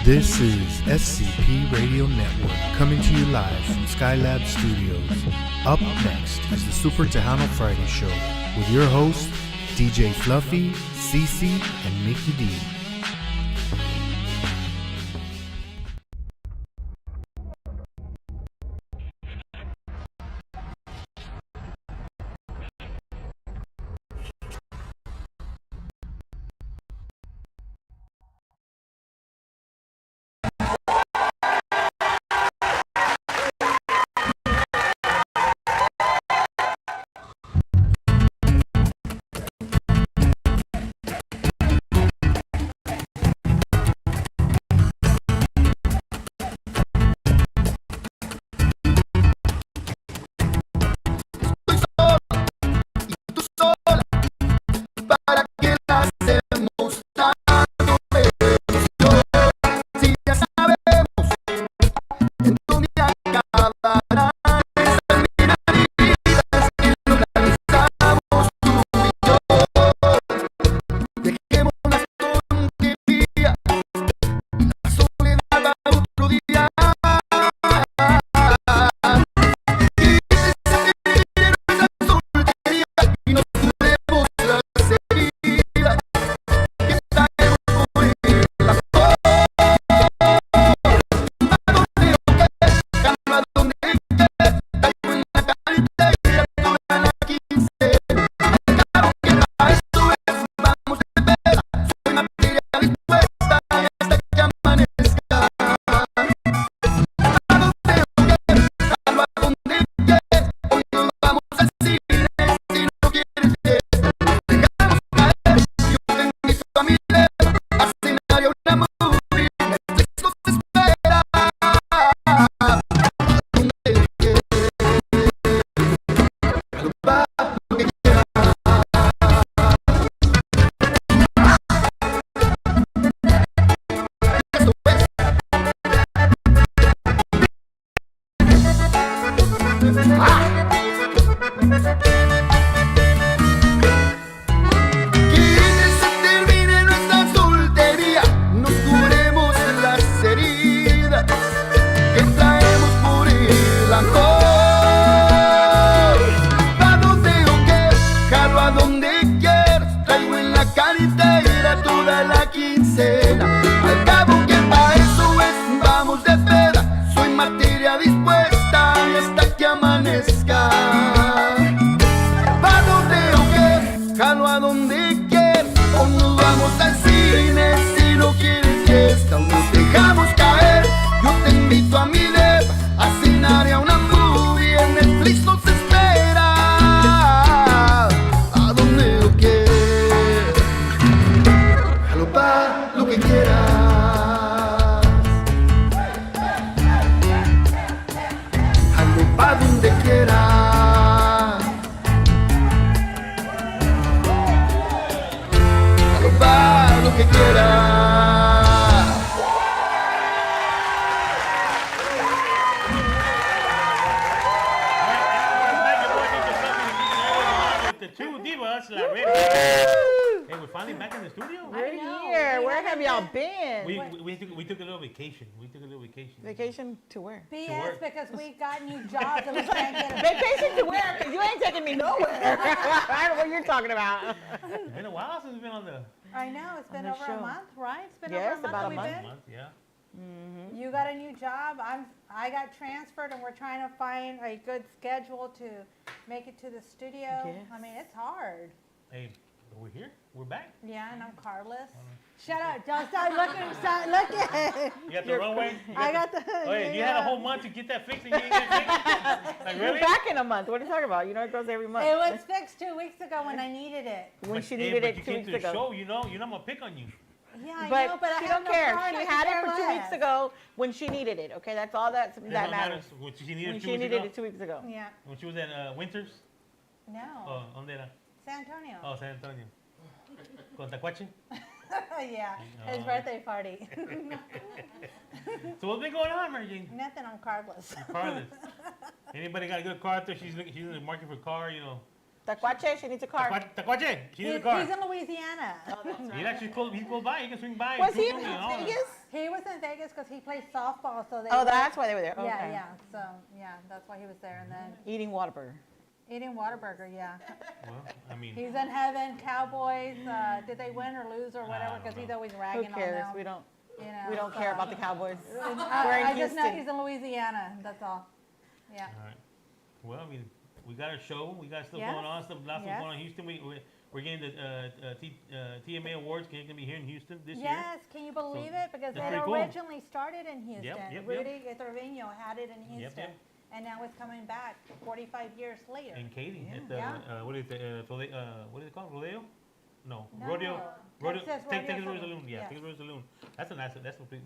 This is SCP Radio Network coming to you live from Skylab Studios. Up next is the Super Tejano Friday Show with your hosts, DJ Fluffy, Cece, and Mickey D. Vacation to where? BS, because we got new jobs and we can't get a vacation to where? Because you ain't taking me nowhere. I don't know what you're talking about. It's been a while since we've been on the. I know, it's been over a month, right? It's been yes, over a month. About a month. Yeah. Mm-hmm. You got a new job. I got transferred, and we're trying to find a good schedule to make it to the studio. Yes. I mean, it's hard. Hey, we're here. We're back. Yeah, and I'm carless. Shut up! Don't start looking. Start looking. You got the runway. I got the. Oh, yeah, you had a whole month to get that fixed, and you didn't get it fixed. Like really? You're back in a month. What are you talking about? You know it goes every month. It was fixed 2 weeks ago when I needed it. When she needed it 2 weeks ago. But you came to the show, you know I'm gonna pick on you. Yeah, I know, but she I don't have care. No car, she had it for 2 weeks ago when she needed it. Okay, that's all that matters. When she needed when it 2 she weeks needed ago? it 2 weeks ago. Yeah. When she was at Winters. No. Oh, ¿dónde era? San Antonio. Oh, San Antonio. ¿Con Tacuache? Yeah, his birthday party. So what's been going on, Mary Jane? Nothing, I'm carless. Carless. Anybody got a good car out there? She's in the market for a car, you know. Tacuache, she needs a car. Tacuache, she needs a car. He's in Louisiana. He's close by. He can swing by. Was and he cook in for me and all that. Vegas? He was in Vegas because he plays softball, so they. Oh, that's why they were there. Okay. Yeah, yeah. So yeah, that's why he was there, and then Eating Whataburger. eating Whataburger. Yeah. Well, I mean, He's in heaven. Cowboys. Did they win or lose or whatever? Because he's always Who ragging on cares? them. We don't. You know, We don't care about the Cowboys. We're in I just know Houston. he's in Louisiana. That's all. Yeah. all right. Well, I mean, we got a show. We got stuff Yes. going on. Lots Yes. going on in Houston. We're getting the TMA Awards. Going to be here in Houston this year. Yes, can you believe it? Because that's it pretty cool. originally started in Houston. yep. Rudy Trevino had it in Houston. yep. And now it's coming back 45 years later. In Katy. At the, Yeah. what is it called? Rodeo? No. No, Rodeo. Texas Texas Rodeo Rodeo Saloon. Saloon. Yeah, Yes. Texas Rodeo Saloon.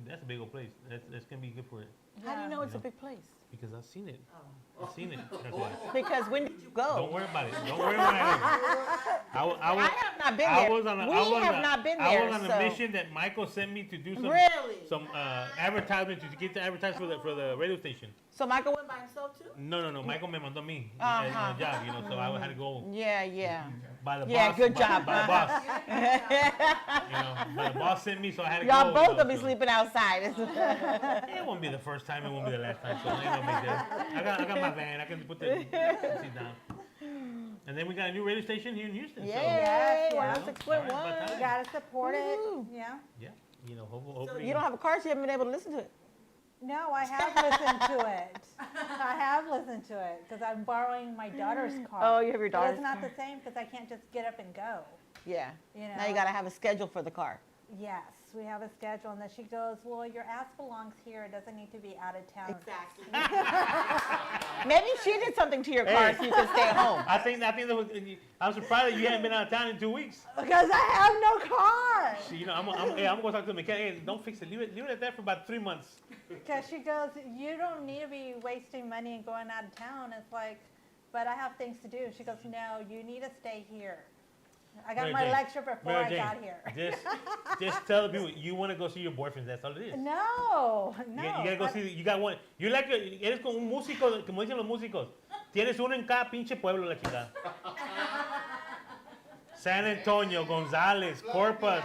That's a big old place. That's gonna be good for it How do you know it's a Yeah. big place? because I've seen it. I've seen it. That's why. Because when did you go? Don't worry about it. Don't worry about it. I have not been I there. was on a, We I was have a- not been I there. was on so. a mission that Michael sent me to do Really? some advertisement to get the advertisement for the radio station. So Michael went by himself too? No. Michael me mandó a mí Uh-huh. a job, so I had to go Yeah, yeah. by the Yeah, boss. good by, job, By the huh? boss. But the boss sent me, so I had to go. Y'all both so- will be so- sleeping outside. It won't be the first time. It won't be the last time. So it ain't no big deal. I got my van. I can put the seat down. And then we got a new radio station here in Houston. Yay, Yes, yeah. 106.1. You gotta support it. Woo. Yeah. So, yeah, hopefully. You don't have a car, so you haven't been able to listen to it. No, I have listened to it. I have listened to it because I'm borrowing my daughter's car. Oh, you have your But daughter's it's not car. the same because I can't just get up and go. Yeah. You know. Now you got to have a schedule for the car. Yes, we have a schedule, and then she goes, "Well, your ass belongs here. It doesn't need to be out of town." Exactly. Maybe she did something to your car so you can stay home. I think that was, I'm surprised that you haven't been out of town in 2 weeks. Because I have no car. So, I'm gonna go talk to the mechanic. Hey, don't fix it. Leave it at that for about 3 months. Because she goes, "You don't need to be wasting money and going out of town." It's like, but I have things to do. She goes, "No, you need to stay here." I got Mary my Jane, lecture before Mary I Jane, got here. Just tell the people you want to go see your boyfriend. That's all it is. No, no. You gotta go see. You got one. You like. Eres como un músico, como dicen los músicos. Tienes uno en cada pinche pueblo, la chingada. San Antonio, Gonzales, Corpus,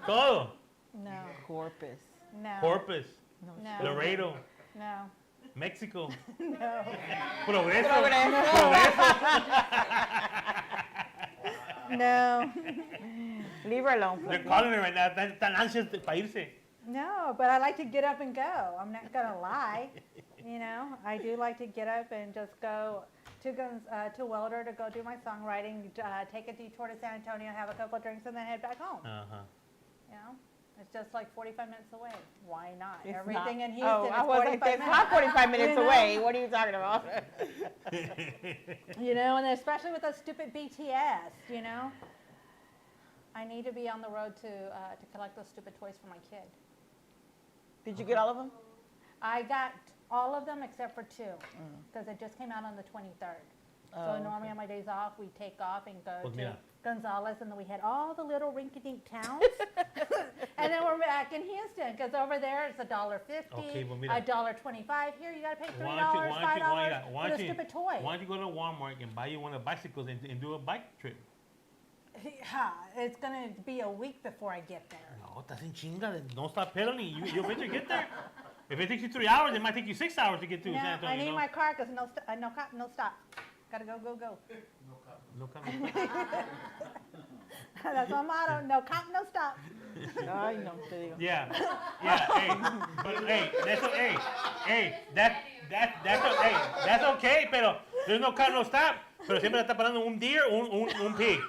todo. No, Corpus. no. Corpus, No. Laredo, No. Mexico. No. Progreso. No. Leave her alone. They're calling her right now. Están ansias para irse. No, but I like to get up and go. I'm not gonna lie. You know, I do like to get up and just go to Welder to go do my songwriting, take a detour to San Antonio, have a couple drinks, and then head back home. You know, it's just like 45 minutes away. Why not? It's Everything not. in Houston Oh, is I was 45 like, it's minutes. not 45 minutes You know? away. What are you talking about? You know, and especially with those stupid BTS, you know. I need to be on the road to collect those stupid toys for my kid. Did you get all of them? I got all of them except for 2, because it just came out on the 23rd. So normally on my days off, we take off and go Pues to mira. Gonzales, and then we hit all the little rinky-dink towns. And then we're back in Houston, because over there it's $1.50, Okay, well, mira. $1.25. Here you got to pay $3, Why $5 don't for the stupid toy. Why don't you go to Walmart and buy you one of the bicycles and do a bike trip? Yeah, it's going to be a week before I get there. No, estás en chinga. Don't stop pedaling. You'll eventually get there. If it takes you 3 hours, it might take you 6 hours to get to No, San Antonio. I need no? my car because no stop. Gotta go, go, go. No comment. That's my motto. No cop, no stop. Ay, no, te digo. Yeah, hey, but that's okay, pero there's no car, no stop. Pero siempre está parando un deer, un pig.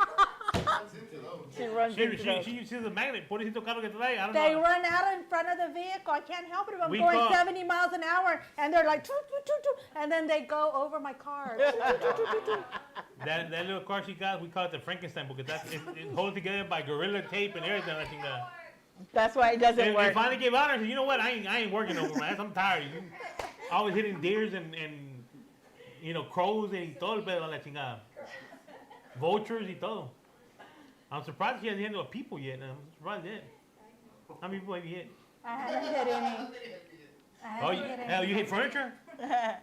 She runs into those. She's a magnet. Pobrecito carro que trae. I don't They know. run out in front of the vehicle. I can't help it if I'm We going call- 70 miles an hour, and they're like, toot, toot, toot, toot, and then they go over my car. Toot, toot, toot, toot, toot. That little car she got, we call it the Frankenstein because it's held together by gorilla tape and everything. I think That's why it doesn't they work. finally gave out and said, you know what? I ain't working over my ass. I'm tired. You always hitting deers and crows and todo el pedo, la chingada. Vultures y todo. I'm surprised she hasn't hit no people yet. I'm surprised yet. How many people have you hit? I haven't hit any. I Oh, haven't hit hell, you anything. hit furniture?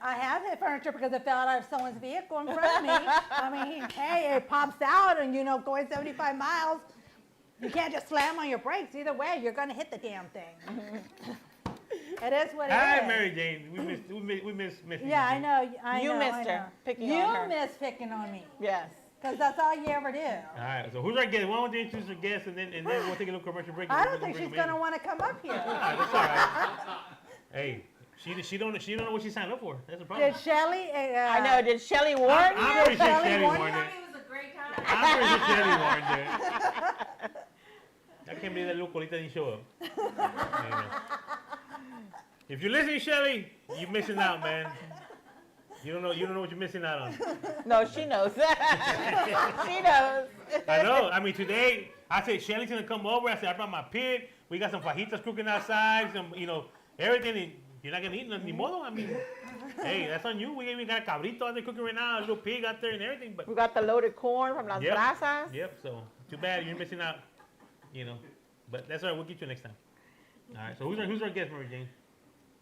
I have hit furniture because it fell out of someone's vehicle in front of me. I mean, hey, it pops out and, going 75 miles. You can't just slam on your brakes. Either way, you're going to hit the damn thing. It is what it is. Hi, Mary Jane. We missed Yeah, I know. You I missed know. her, picking on her. You missed picking on me. Yes. Because that's all you ever do. All right, so who's our guest? Why don't you introduce our guest, and then we'll take a little commercial break. I don't think she's going to want to come up here. All right, that's all right. Hey, she don't know what she signed up for. That's the problem. Did Shelly? I know. Did Shelly warn you? I'm pretty sure Shelley Shelly warned warned you? it. It was a great time. I'm pretty sure Shelly warned it. I can't believe that little colita didn't show up. Anyway. If you're listening, Shelly, you're missing out, man. You don't know what you're missing out on. No, she knows. She knows. I know. I mean, today I said Shelly's gonna come over. I said I brought my pit. We got some fajitas cooking outside. Some, everything. And you're not gonna eat nothing anymore. I mean, hey, that's on you. We even got a cabrito out there cooking right now. A little pig out there and everything. But We got the loaded corn from Las Yep. Brasas. yep. So too bad you're missing out. But that's all right. We'll get you next time. All right. So who's our guest, Mary Jane?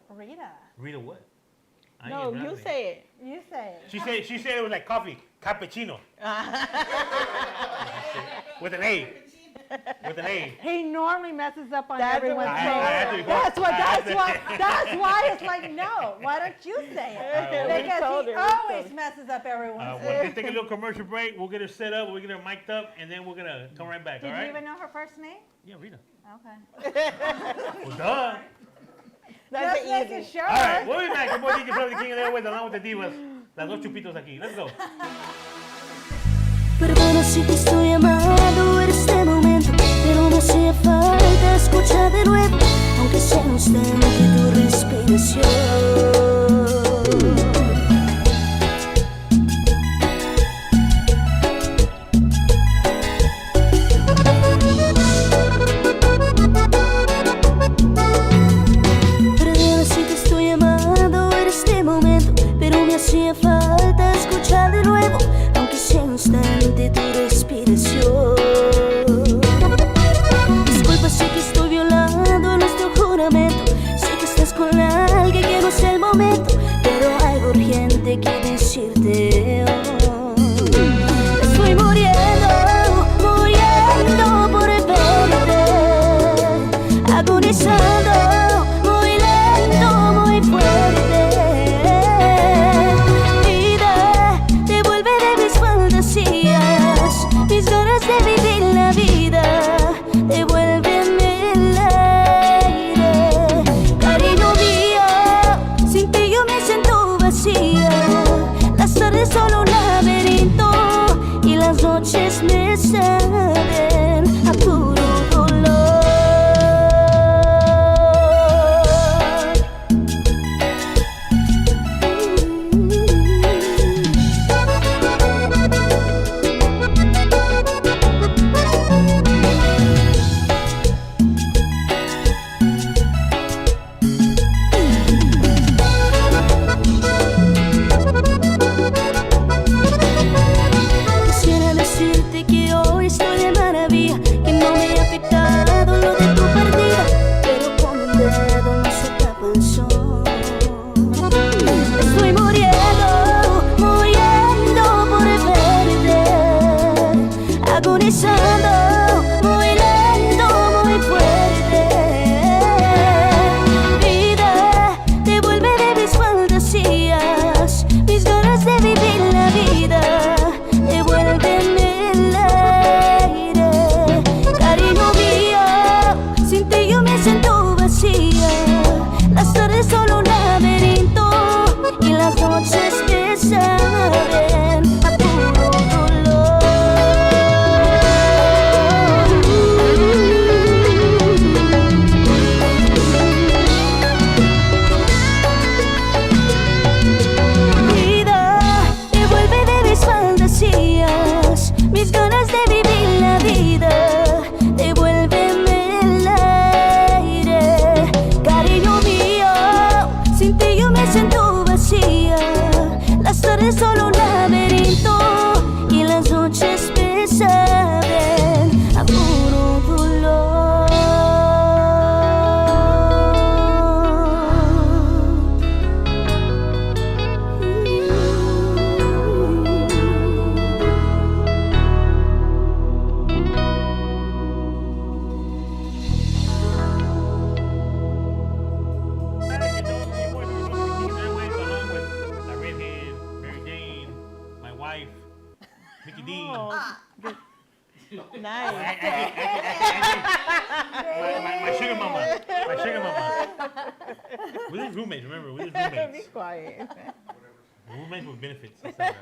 Rita. Rita what? I ain't No, even you pronounce it. say it. You say it. She said it was like coffee, cappuccino. With an A. With an A. He normally messes up on That's everyone's what- name. That's why it's like, no, why don't you say it? We Because told he her, we always told messes up everyone's We'll name. just take a little commercial break. We'll get her set up. We'll get her mic'd up, and then we're gonna come right back. Did all you right? even know her first name? Yeah, Rita. Okay. Well, duh. That's Just making easy. sure. All right, we'll be back. Your boy DJ Fluff, the king of the airways, along with the divas. Las dos chupitos aquí. Let's go. Perdona si te estoy llamando en este momento, pero me hacía falta escuchar de nuevo, aunque sea un instante tu respiración. Perdona si te estoy llamando en este momento, pero me hacía falta escuchar de nuevo, aunque sea un instante tu respiración. Disculpa, sé que estoy violando nuestro juramento, sé que estás con alguien que no es el momento, pero algo urgente que decirte hoy. Estoy muriendo, muriendo por verte, agonizando, muy lento, muy fuerte. Vida, devuélveme mis fantasías, mis ganas de vivir la vida, devuélveme el aire. Cariño mío, sin ti yo me Nice. My sugar mama. My sugar mama. We're his roommates, remember? We're his Be roommates. quiet. Roommates with benefits. etc.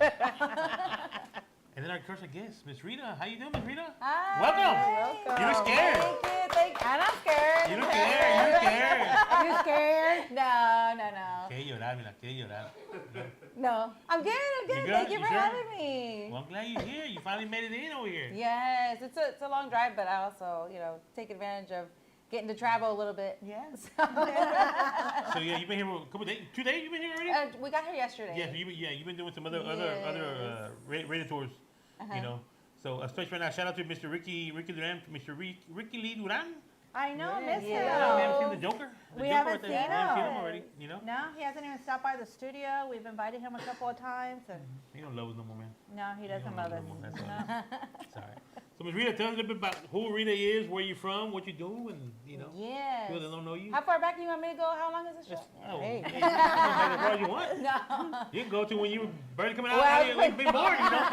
And then our first guest, Miss Rita. How you doing, Miss Rita? Hi. Welcome. You look scared. Thank you. I'm not scared. You look scared. You look scared. You scared? No. Que llorar, mira, que llorar. No. I'm good. You good? Thank you You for sure? having me. Well, I'm glad you're here. You finally made it in over here. Yes, it's a long drive, but I also, take advantage of getting to travel a little bit. Yes. So yeah, you've been here for a couple days. 2 days you've been here already? We got here yesterday. Yeah, you've been doing some other Yes. radio tours, you know. So especially right now, shout out to Mr. Ricky Duran, Mr. Ricky Lee Duran. I know, miss him. Yeah, we haven't seen the Joker. We haven't seen We haven't seen him him. already, you know. No, he hasn't even stopped by the studio. We've invited him a couple of times, and He don't love us no more, man. no, he doesn't love us. That's all. No. It's all right. So Ms. Rita, tell us a little bit about who Rita is, where you're from, what you do, and Yes. people that don't know you. How far back do you want me to go? How long is this show? Oh, Hey. hey, you can go as far as you want. No. You can go to when you were barely coming out Well, of your big board, you know.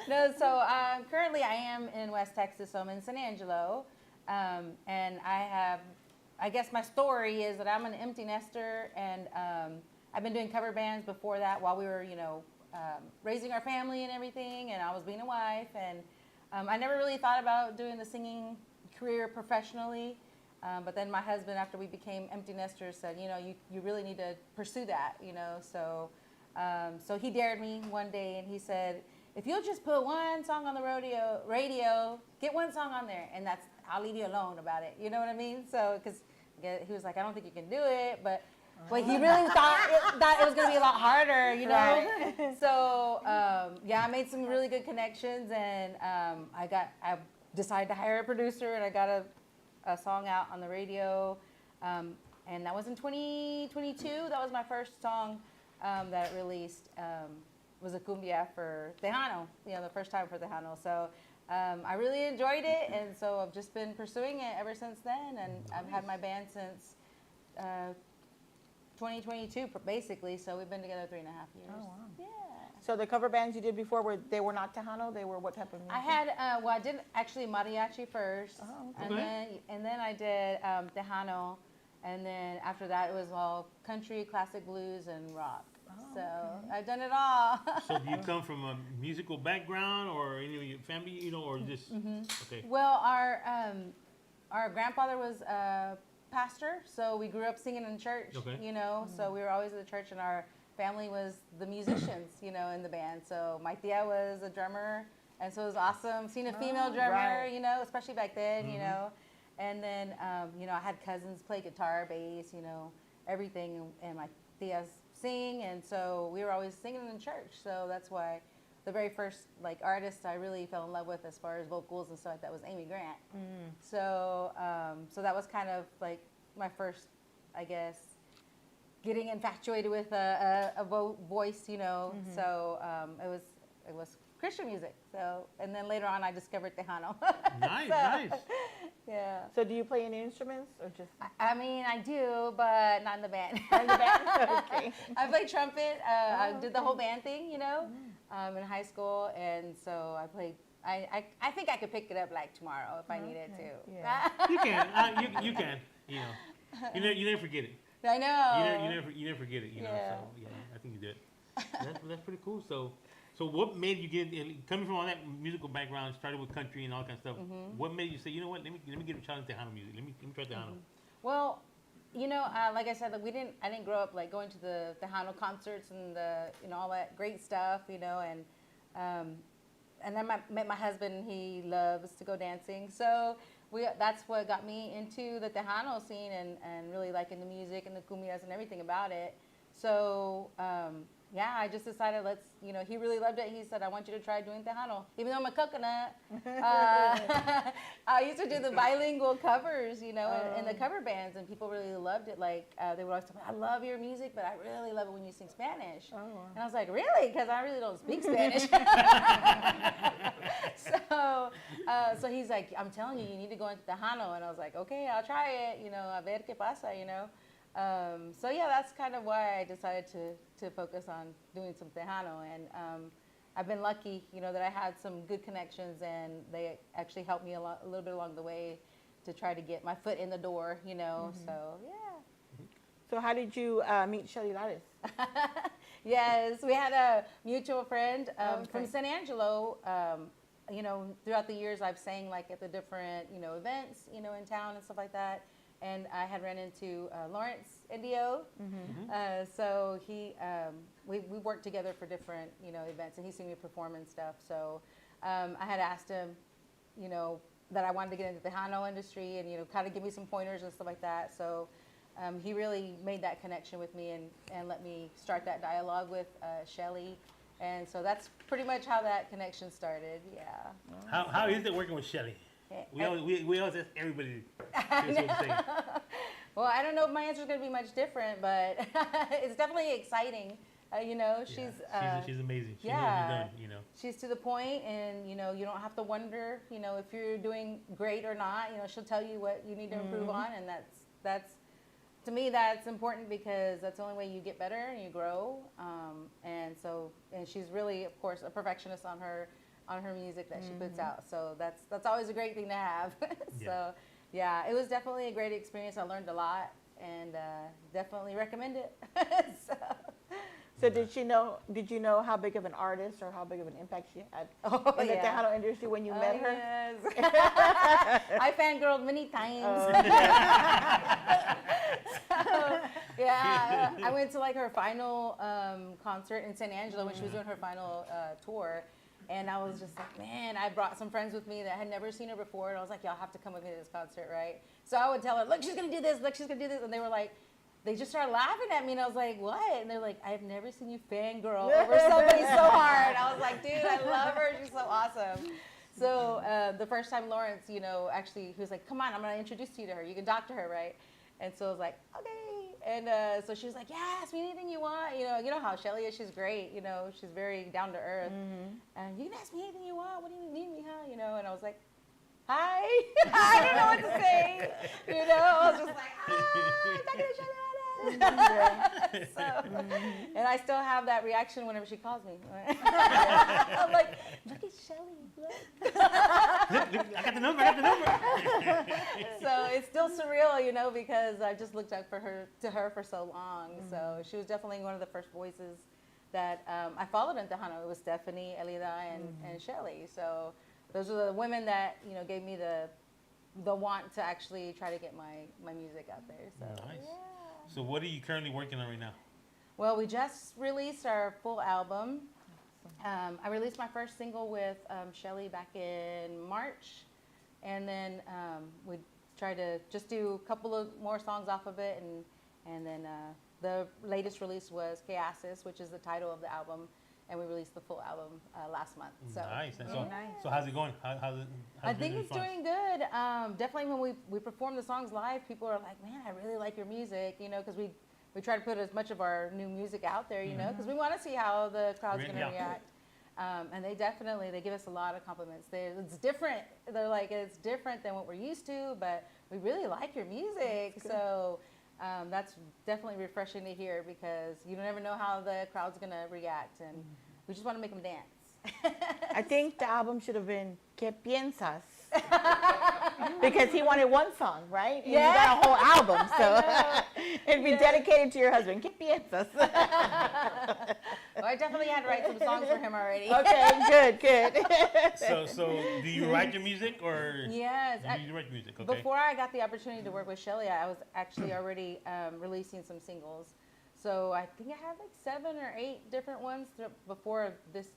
No, so currently I am in West Texas, so I'm in San Angelo. And I guess my story is that I'm an empty nester, and I've been doing cover bands before that while we were, raising our family and everything, and I was being a wife, and I never really thought about doing the singing career professionally. But then my husband, after we became empty nesters, said, you really need to pursue that, So he dared me one day, and he said, if you'll just put one song on the radio, get one song on there, and I'll leave you alone about it. You know what I mean? So, because he was like, I don't think you can do it, but he really thought it was going to be a lot harder, Right. So, I made some really good connections, and I decided to hire a producer, and I got a song out on the radio, and that was in 2022. That was my first song that I released. Was a cumbia for Tejano, the first time for Tejano. So I really enjoyed it, and so I've just been pursuing it ever since then, and I've had my band since 2022, basically, so we've been together 3.5 years. Oh, wow. Yeah. So the cover bands you did before, they were not Tejano? They were what type of music? I had, I did actually mariachi first, Oh, okay. and then I did Tejano, and then after that it was all country, classic blues, and rock. So I've done it all. So do you come from a musical background, or any of your family, or just okay? Well, our grandfather was a pastor, so we grew up singing in church. Okay. So we were always at the church, and our family was the musicians, in the band. So my tia was a drummer, and so it was awesome seeing a female drummer, right. Especially back then, And then I had cousins play guitar, bass, everything, and my tias sing, and so we were always singing in church. So that's why the very first artist I really fell in love with as far as vocals and stuff like that was Amy Grant. So that was kind of like my first, I guess, getting infatuated with a voice, So it was Christian music. So, and then later on I discovered Tejano. Nice. Yeah. So do you play any instruments or just? I mean, I do, but not in the band. In the band? Okay. I play trumpet. I did the whole band thing, in high school, and so I played. I think I could pick it up tomorrow if I needed to. Yeah. You can. You can. You never forget it. I know. You never forget it. Yeah. So yeah, I think you did. That's pretty cool. So what made you coming from all that musical background, started with country and all that kind of stuff? What made you say, you know what? Let me get a challenge to Tejano music. Let me try Tejano. Well, like I said, I didn't grow up going to the Tejano concerts and all that great stuff, and then I met my husband. He loves to go dancing, so that's what got me into the Tejano scene and really liking the music and the cumbias and everything about it. So I just decided he really loved it. He said, I want you to try doing Tejano. Even though I'm a coconut, I used to do the bilingual covers, in the cover bands, and people really loved it. They would always tell me, I love your music, but I really love it when you sing Spanish. Oh, wow. And I was like, really? Because I really don't speak Spanish. So he's like, I'm telling you, you need to go into Tejano. And I was like, okay, I'll try it, a ver qué pasa, that's kind of why I decided to focus on doing some Tejano. And I've been lucky, that I had some good connections, and they actually helped me a little bit along the way to try to get my foot in the door, So yeah. So how did you meet Shelly Lares? Yes, we had a mutual friend from Okay. San Angelo. Throughout the years, I've sang like at the different, events, in town and stuff like that. And I had run into Lawrence Indio. So we worked together for different, events, and he seen me perform and stuff. So I had asked him, that I wanted to get into the Tejano industry and, kind of give me some pointers and stuff like that. So he really made that connection with me and let me start that dialogue with Shelly. And so that's pretty much how that connection started. Yeah. How is it working with Shelly? We always ask everybody this sort of thing. Well, I don't know if my answer is going to be much different, but it's definitely exciting. She's amazing. She knows yeah. what she's done, She's to the point, and you don't have to wonder, if you're doing great or not. She'll tell you what you need to improve on, and that's to me that's important because that's the only way you get better and you grow. And she's really, of course, a perfectionist on her music that she puts out. So that's always a great thing to have. So yeah, it was definitely a great experience. I learned a lot, and definitely recommend it. So did you know how big of an artist or how big of an impact she had in the Tejano industry when you met her? Yes. I fangirled many times. I went to like her final concert in San Angelo when she was doing her final tour. And I was just like, man, I brought some friends with me that had never seen her before. And I was like, y'all have to come with me to this concert, right? So I would tell her, look, she's going to do this. Look, she's going to do this. And they were like, they just started laughing at me. And I was like, what? And they're like, I've never seen you fangirl over somebody so hard. I was like, dude, I love her. She's so awesome. So the first time Lawrence, actually, he was like, come on, I'm going to introduce you to her. You can talk to her, right? And so I was like, okay. And so she was like, yeah, ask me anything you want. You know how Shelly is. She's great. She's very down to earth. And you can ask me anything you want. What do you need me, huh? And I was like, hi. I didn't know what to say. I was just like, hi, talking to Shelly. And I still have that reaction whenever she calls me. I'm like, look at Shelly. Look. I got the number. So it's still surreal, because I just looked up to her for so long. So she was definitely one of the first voices that I followed in Tejano. It was Stephanie, Elida, and Shelly. So those are the women that gave me the want to actually try to get my music out there. So nice. yeah. So what are you currently working on right now? Well, we just released our full album. I released my first single with Shelly back in March, and then we tried to just do a couple of more songs off of it, and then the latest release was Chaosis, which is the title of the album, and we released the full album last month. So Nice. So, nice. so how's it going? How's I think it's response? doing good. Definitely when we perform the songs live, people are like, man, I really like your music, because we try to put as much of our new music out there, because we want to see how the crowd's going to react. And they give us a lot of compliments. It's different. They're like, it's different than what we're used to, but we really like your music. So that's definitely refreshing to hear because you never know how the crowd's going to react. And we just want to make them dance. I think the album should have been ¿Qué piensas? Because he wanted one song, right? And you got a whole album, so it'd be dedicated to your husband. ¿Qué piensas? Well, I definitely had to write some songs for him already. Okay, good. So do you write your music or? Yes. Do you write your music? Okay. Before I got the opportunity to work with Shelly, I was actually already releasing some singles. So I think I had like 7 or 8 different ones before this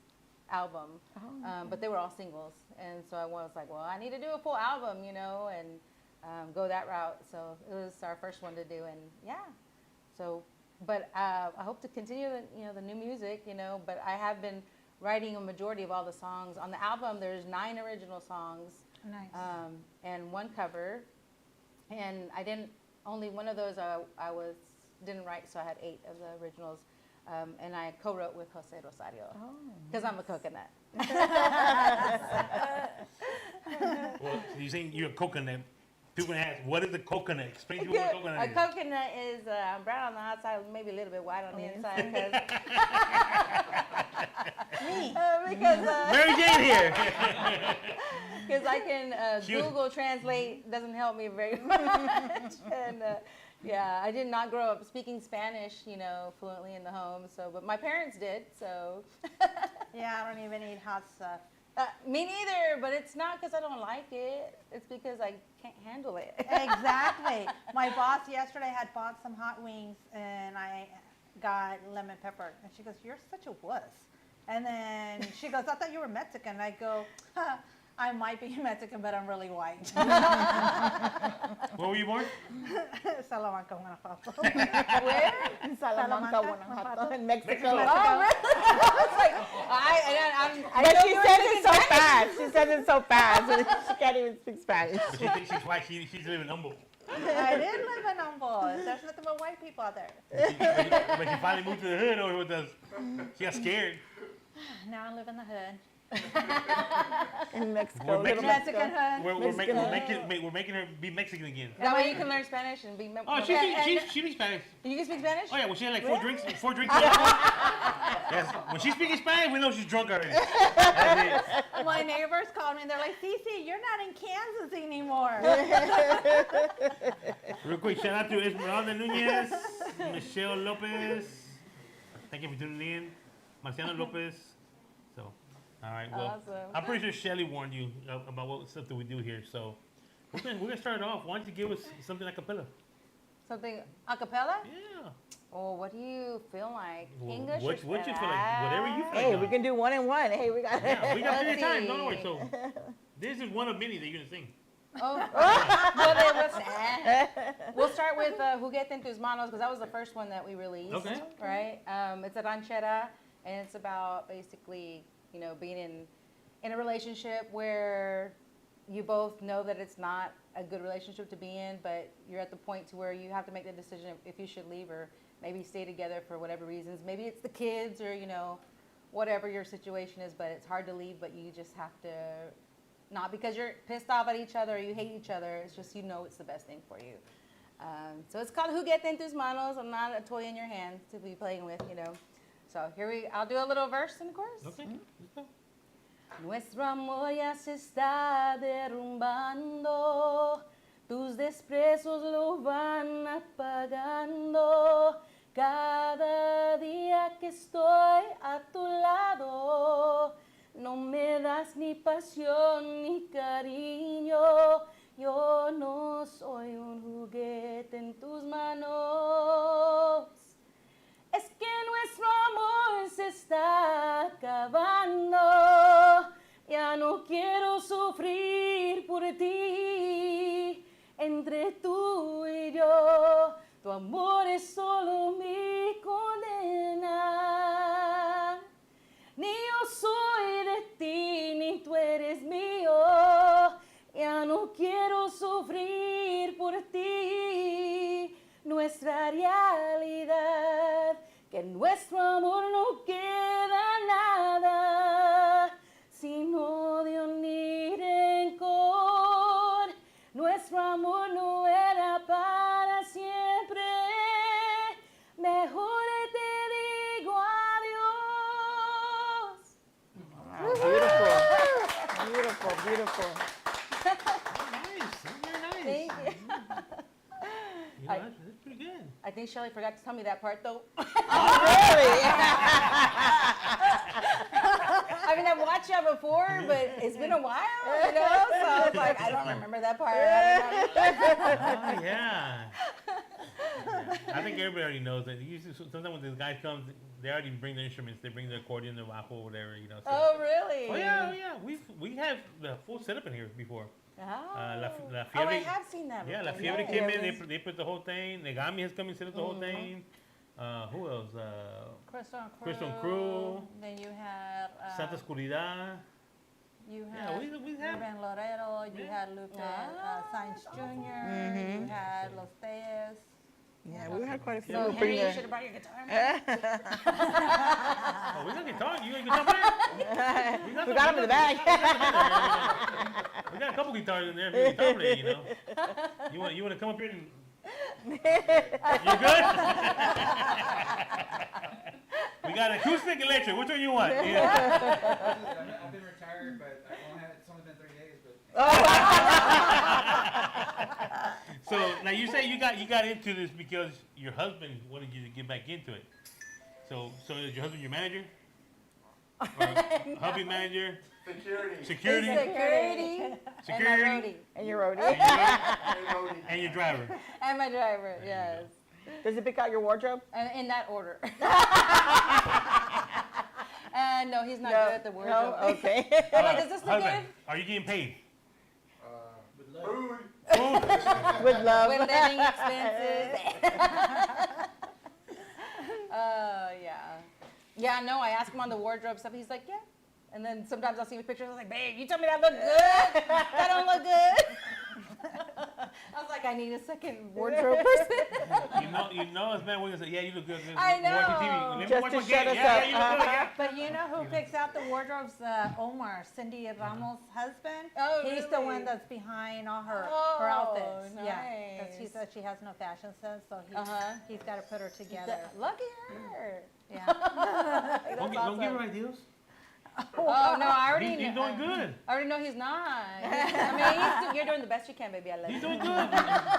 album, but they were all singles. And so I was like, well, I need to do a full album, and go that route. So it was our first one to do, and yeah. So, but I hope to continue the new music, but I have been writing a majority of all the songs. On the album, there's 9 original songs. Nice. And 1 cover. And only one of those didn't write, so I had 8 of the originals. And I co-wrote with Jose Rosario because I'm a coconut. Well, you saying you're a coconut. People ask, what is a coconut? Explain to me what a coconut A is. coconut is brown on the outside, maybe a little bit white on the inside. Because Mary Jane here. because I can Google Translate doesn't help me very much. And yeah, I did not grow up speaking Spanish, fluently in the home. So, but my parents did. So Yeah, I don't even eat hot stuff. me neither. But it's not because I don't like it. It's because I can't handle it. Exactly. My boss yesterday had bought some hot wings, and I got lemon pepper. And she goes, "You're such a wuss." And then she goes, "I thought you were Mexican." I go, "I might be Mexican, but I'm really white." Where were you born? Salamanca, Guanajuato. Where? In Salamanca, Guanajuato, in Mexico. Oh, really? I was like, I But know she you were says speaking it so Spanish. fast. She says it so fast. She can't even speak Spanish. But she thinks she's white. She's living humble. I did live in Humboldt. There's nothing but white people out there. But she finally moved to the hood over with us. She got scared. Now I live in the hood. In Mexico. We're little Mexican. Mexican hood. We're making her be Mexican again. That way you can learn Spanish and be. Oh, she speaks Spanish. You can speak Spanish? Oh yeah, when she had like four drinks. Yes, when she's speaking Spanish, we know she's drunk already. That's it. My neighbors called me and they're like, "Cece, you're not in Kansas anymore." Real quick, shout out to Esmeralda Nunez, Michelle Lopez. Thank you for tuning in. Marciano Lopez. So, all right. Well, Awesome. I'm pretty sure Shelly warned you about what stuff that we do here. So, we're gonna start it off. Why don't you give us something a cappella? Something a cappella? Yeah. Oh, what do you feel like? Well, English what or you feel like? Whatever you feel like. Hey, we can do one and one. Hey, we got Yeah, we got plenty of Let's time. Don't worry. see. So, this is one of many that you're gonna sing. Oh, well, then we'll start with Juguete en tus manos because that was the first one that we released. Okay. Right? It's a ranchera, and it's about basically, being in a relationship where you both know that it's not a good relationship to be in, but you're at the point to where you have to make the decision if you should leave or maybe stay together for whatever reasons. Maybe it's the kids or, whatever your situation is, but it's hard to leave, but you just have to, not because you're pissed off at each other or you hate each other, it's just it's the best thing for you. So it's called Juguete en tus manos. I'm not a toy in your hand to be playing with, So I'll do a little verse and chorus. Okay. Let's go. Nuestro amor ya se está derrumbando, tus desprecios lo van apagando. Cada día que estoy a tu lado, no me das ni pasión ni cariño. Yo no soy un juguete en tus manos. Es que nuestro amor se está acabando. Ya no quiero sufrir por ti. Entre tú y yo, tu amor es solo mi condena. Ni yo soy de ti, ni tú eres mío. Ya no quiero sufrir por ti. Nuestra realidad, que en nuestro amor no queda nada, sin odio ni rencor. Nuestro amor no era para siempre. Mejor te digo adiós. Beautiful, beautiful. Nice. Very nice. Thank you. That's pretty good. I think Shelly forgot to tell me that part though. Really? I mean, I've watched y'all before, but it's been a while, So I was like, I don't remember that part. Oh, yeah. I think everybody already knows that. Usually, sometimes when the guy comes, they already bring their instruments. They bring their accordion, their bajo, whatever, So. Oh, really? Oh yeah. We have the full setup in here before. Oh. La I Fiebre. have seen that. Yeah, La before. Fiebre came in. They put the whole thing. Negami has come and set up the whole thing. Who else? Crystal and Crew. Then you had Santa Oscuridad. you Yeah, had we have. Ruben Loreto, you Yeah. had Lupe Sainz Jr., you had Los Teas. Yeah, we had quite a few. So, We Henry, bring you the- should have brought your guitar. Oh, we got guitar. You got a guitar player? We got him in the bag. We got a couple guitars in there for guitar player, you know. You want to come up here and... You good? We got acoustic, electric. Which one you want? Yeah. I've been retired, but it's only been 3 days. But So now you say you got into this because your husband wanted you to get back into it. So is your husband your manager? Or hubby manager? Security. Security. And your roadie. And your driver. And my driver, yes. Does it pick out your wardrobe? And in that order. And no, he's not good at the word. No? Okay. I'm like, does this look Husband, good? are you getting paid? food. With love. With living expenses. Yeah. Yeah, no, I ask him on the wardrobe stuff. He's like, yeah. And then sometimes I'll see his pictures. I was like, babe, you told me that look good. That don't look good. I was like, I need a second wardrobe person. You know, as man, we're gonna say, yeah, you look good. I know. Watching TV. Let me Just watch to my shut game. us Yeah, up. you look good. Yeah. But you know who picks out the wardrobes? Omar, Cindy Ramos' husband. Oh, He's the really? one that's behind all her Oh, outfits. Yeah, because she nice. said she has no fashion sense, so he's got to put her together. Lucky her. Yeah. Don't give her ideas. Oh, no, I already He's know. doing good. I already know he's not. You're doing the best you can, baby. I love He's you. doing good.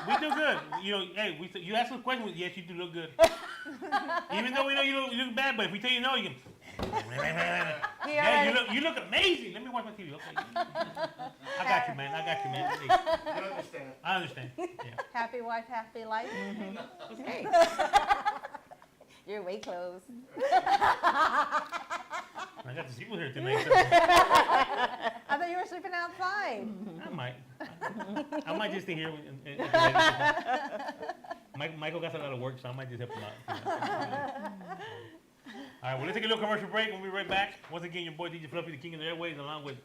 We do good. You know, hey, you ask us a question. Yes, you do look good. Even though we know you look bad, but if we tell you no, you can. Yeah, you look amazing. Let me watch my TV. Okay. I got you, man. You understand. I understand. Yeah. Happy wife, happy life. Hey. You're way close. I got the people here tonight. So I thought you were sleeping outside. I might just stay here. Michael got a lot of work, so I might just help him out. All right, well, let's take a little commercial break. We'll be right back. Once again, your boy DJ Fluffy, the king of the airways, along with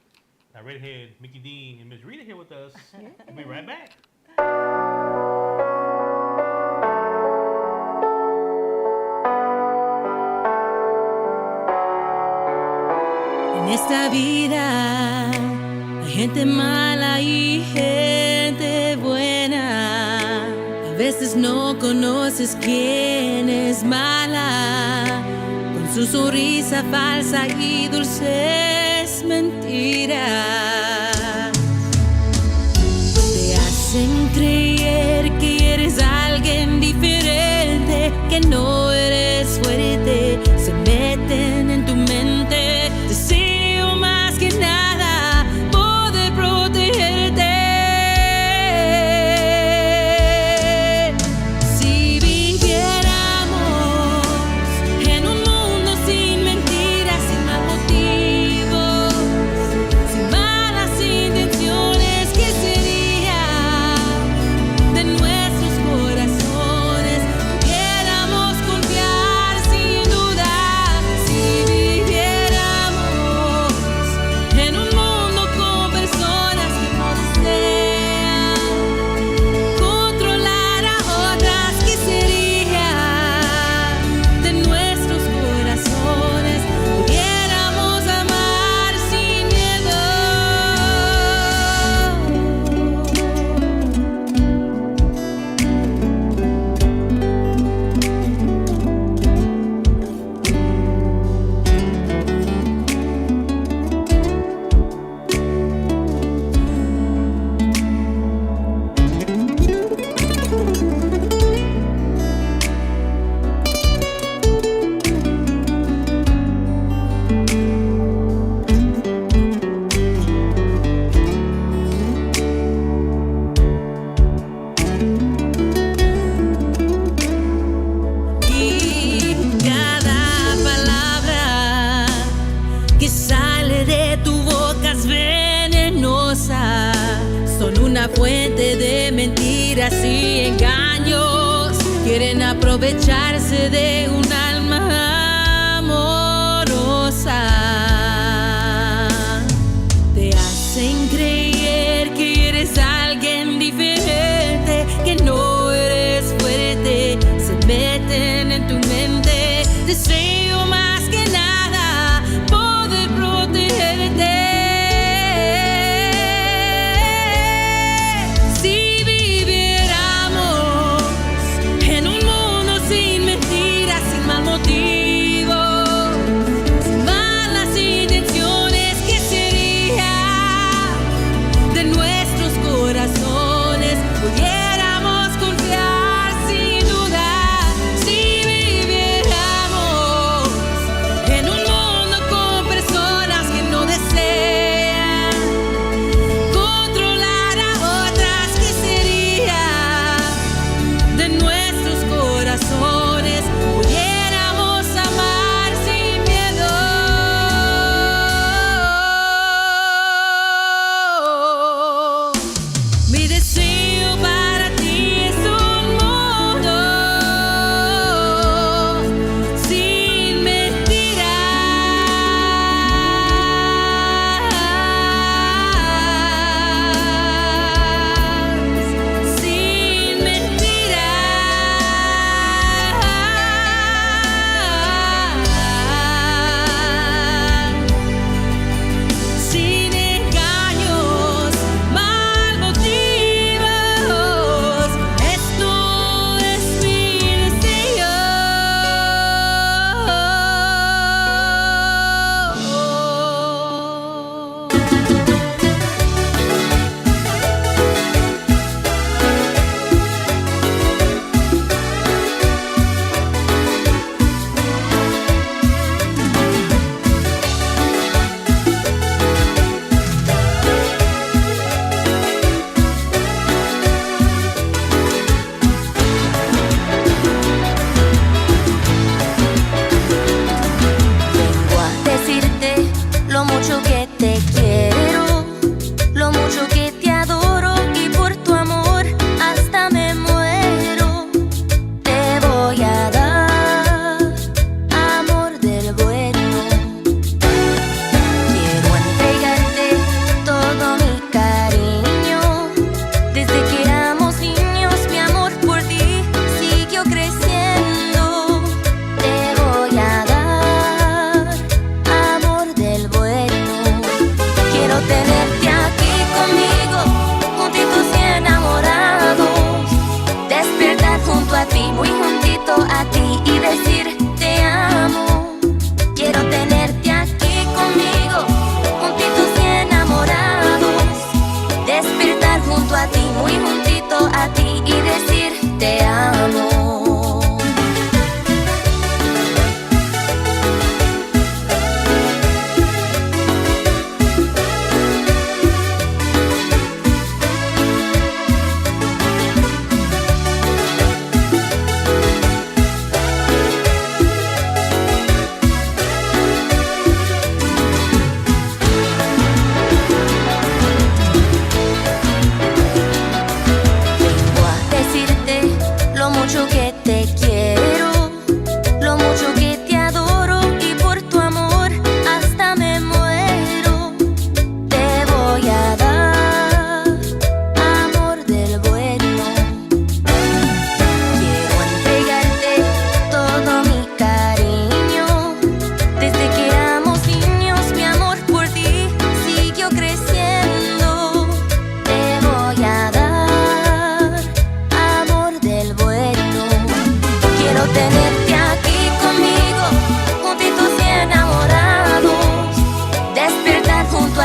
our redhead, Mickey Dean, and Miss Rita here with us. We'll be right back. En esta vida hay gente mala y gente buena. A veces no conoces quién es mala, con su sonrisa falsa y dulces mentiras. Te hacen creer que eres alguien diferente, que no eres fuerte, se meten en tu mente. Deseo más que nada poder protegerte. Si viviéramos en un mundo sin mentiras, sin mal motivos, sin malas intenciones, ¿qué sería de nuestros corazones? Pudiéramos confiar sin duda. Si viviéramos en un mundo con personas que no desean controlar a otras, ¿qué sería de nuestros corazones? Pudiéramos amar sin miedo. Y cada palabra que sale de tu boca es venenosa. Son una fuente de mentiras y engaños. Quieren aprovecharse de un alma amorosa. Te hacen creer que eres alguien diferente, que no eres fuerte, se meten en tu mente. Deseo más que nada poder protegerte.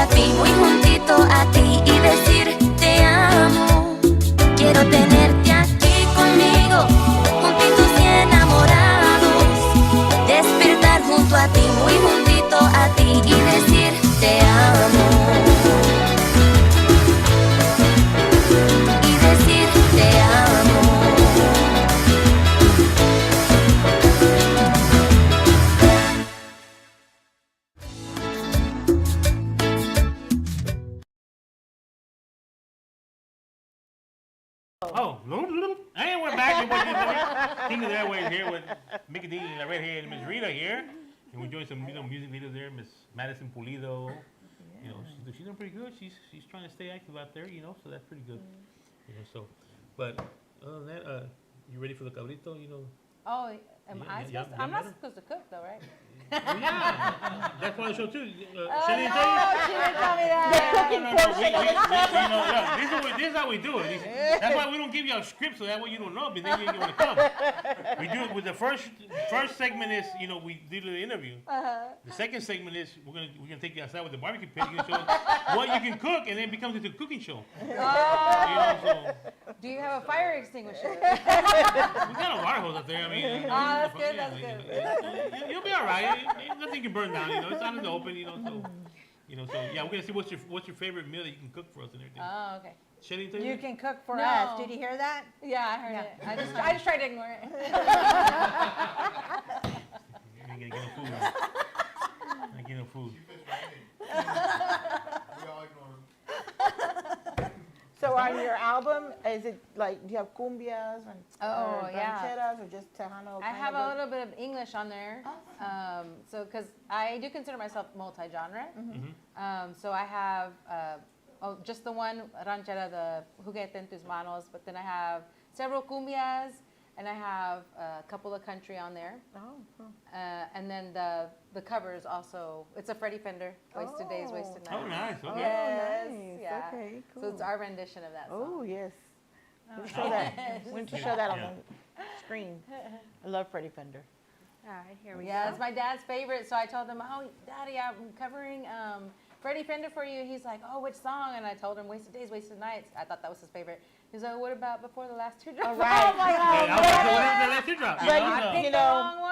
a ti, muy juntito a ti y decir te amo. Quiero tenerte aquí conmigo, juntitos y enamorados. Despertar junto a ti, muy juntito a ti y decir te amo. Y decir te amo. Oh, and we're back. King of the Airways here with Mickey D, the red hair, and Miss Rita here. And we're doing some music videos there. Miss Madison Pulido. You know, she's doing pretty good. She's trying to stay active out there, you know, so that's pretty good. You know, so, but other than that, you ready for the cabrito, you know? Oh, am Yeah, I yeah, supposed yeah, to? I'm not madam. supposed to cook though, right? Well, yeah, that's part of the show too. Oh, Shelly, no, tell you? she didn't tell me that. No, you know, look, this is how we do it. That's why we don't give you a script, so that way you don't know, but then you want to come. We do it with the first segment is, you know, we do the interview. The second segment is we're gonna take you outside with the barbecue pit. You're gonna show us what you can cook, and then it becomes into a cooking show. Oh. You know, so Do you have a fire extinguisher? we got a water hose up there. I mean, that's good, yeah, that's good. yeah, you'll be all right. Nothing can burn down. You know, it's out in the open. You know, so. You know, so yeah, we're gonna see what's your favorite meal that you can cook for us and everything. Oh, okay. Shelly, tell You can cook for No. us. Did you hear that? Yeah, I heard Yeah. it. I just tried to ignore it. You ain't gonna get no food. I get no food. We all ignore him. So on your album, is it like, do you have cumbias and Oh, or yeah. rancheras or just Tejano? I have a little bit of English on there. So, because I do consider myself multi-genre. So I have just the one ranchera, the Juguete en tus manos, but then I have several cumbias, and I have a couple of country on there. Oh, cool. And then the covers also, it's a Freddie Fender, Wasted Days, Wasted Nights. Oh, nice. Okay. Yes, nice. yeah. Okay, cool. So it's our rendition of that song. Oh, yes. We'll show that. We need to show that on the screen. I love Freddie Fender. All right, here we Yeah, go. it's my dad's favorite. So I told him, "Oh, Daddy, I'm covering Freddie Fender for you." He's like, "Oh, which song?" And I told him, "Wasted Days, Wasted Nights." I thought that was his favorite. He's like, "What about Before the Last Teardrop?" All right. I'm like, Hey, "Oh, I was like, what happened to that teardrop? But I you picked the know, wrong one."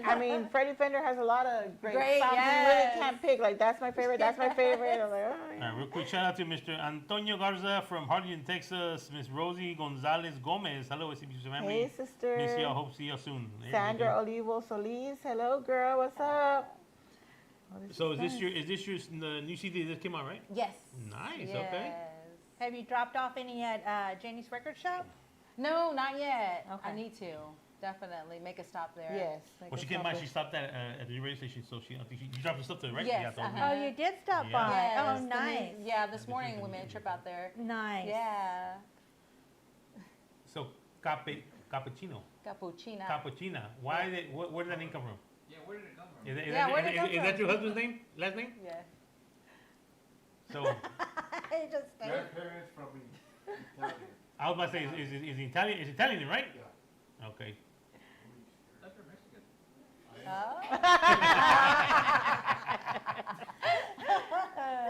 I mean, Freddie Fender has a lot of great Great, songs. You yes. really can't pick, like, that's my favorite, that's my favorite. I'm like, oh, All yeah. right, real quick shout out to Mr. Antonio Garza from Harlingen, Texas. Miss Rosie Gonzalez Gomez. Hello, SCP family. Hey, sister. Miss y'all. Hope to see y'all soon. There you Sandra go. Olivo Solis. Hello, girl. What's up? Oh, So is is this your the new CD that just came out, right? Yes. Nice. Yes. Okay. Have you dropped off any at Janie's record shop? No, not yet. Okay. I need to definitely make a stop there. Yes. Well, she came by. She stopped at the radio station, so I think you dropped the stuff there, right? Yes, Yeah, I told me. uh-huh. Oh, you did stop Yeah. by. Yes, Oh, the new- nice. yeah, this morning we made a trip out there. Nice. Yeah. So cappuccino, Cappuccino. cappuccina. Why did it? Where did that name come from? Yeah, where did it come from? Is that, Yeah, where did it come is that from? your husband's name? Last name? Yeah. So He just stayed. Grandparents probably Italian. I was about to say, is Italian? Is Italian, right? Yeah. Okay. That's from Mexican. Oh.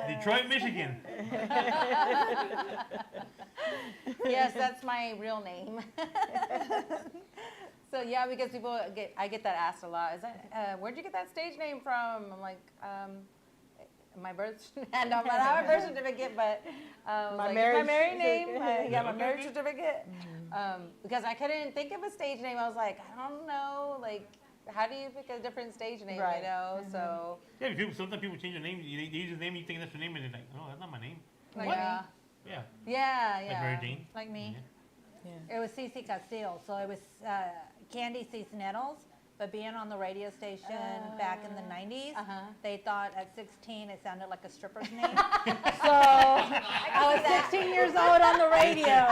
Detroit, Michigan. Yes, that's my real name. So yeah, because I get that asked a lot. Is that where'd you get that stage name from? I'm like, my birth. No, I don't have a birth certificate, but My my marriage married name. certificate. Yeah, my Okay, marriage okay. certificate. Because I couldn't think of a stage name. I was like, I don't know, like. How do you pick a different stage name, Right. you know? So, Yeah, sometimes people change their name. They use a name, you think that's their name, and they're like, oh, that's not my name. Like yeah. Yeah. Yeah, Like yeah. Mary Jane. Like me. Yeah. It was Cici Castillo, so it was Candy Cisneros. But being on the radio station back in the 90s, they thought at 16 it sounded like a stripper's name. So I was 16 years old on the radio.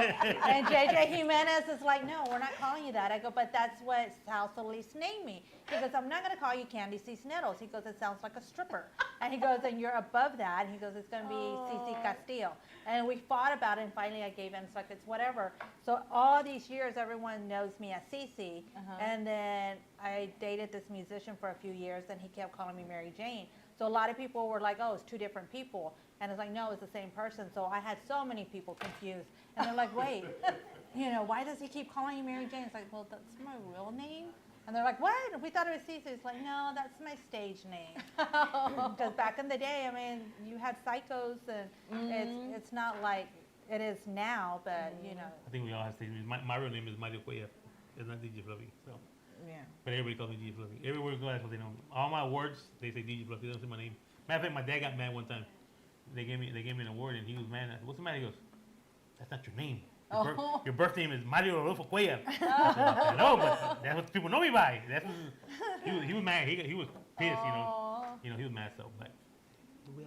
And JJ Jimenez is like, no, we're not calling you that. I go, but that's what Sal Solis named me. He goes, I'm not going to call you Candy Cisneros. He goes, it sounds like a stripper. And he goes, and you're above that. And he goes, it's going to be Cici Castillo. And we fought about it, and finally I gave in. It's like, it's whatever. So all these years, everyone knows me as Cici. And then I dated this musician for a few years, and he kept calling me Mary Jane. So a lot of people were like, oh, it's two different people. And it's like, no, it's the same person. So I had so many people confused. And they're like, wait, why does he keep calling you Mary Jane? It's like, well, that's my real name. And they're like, what? We thought it was Cece. It's like, no, that's my stage name. Because back in the day, I mean, you had psychos, and it's not like it is now, but, I think we all have stage names. My real name is Mario Cuellar. It's not DJ Fluffy. So, Yeah. but everybody calls me DJ Fluffy. Everywhere we go, that's what they know. All my awards, they say DJ Fluffy. They don't say my name. Matter of fact, my dad got mad one time. They gave me an award, and he was mad. I said, what's the matter? He goes, that's not your name. Your birth name is Mario Rodolfo Cuellar. I know, but that's what people know me by. He was mad. He was pissed, he was mad. So, but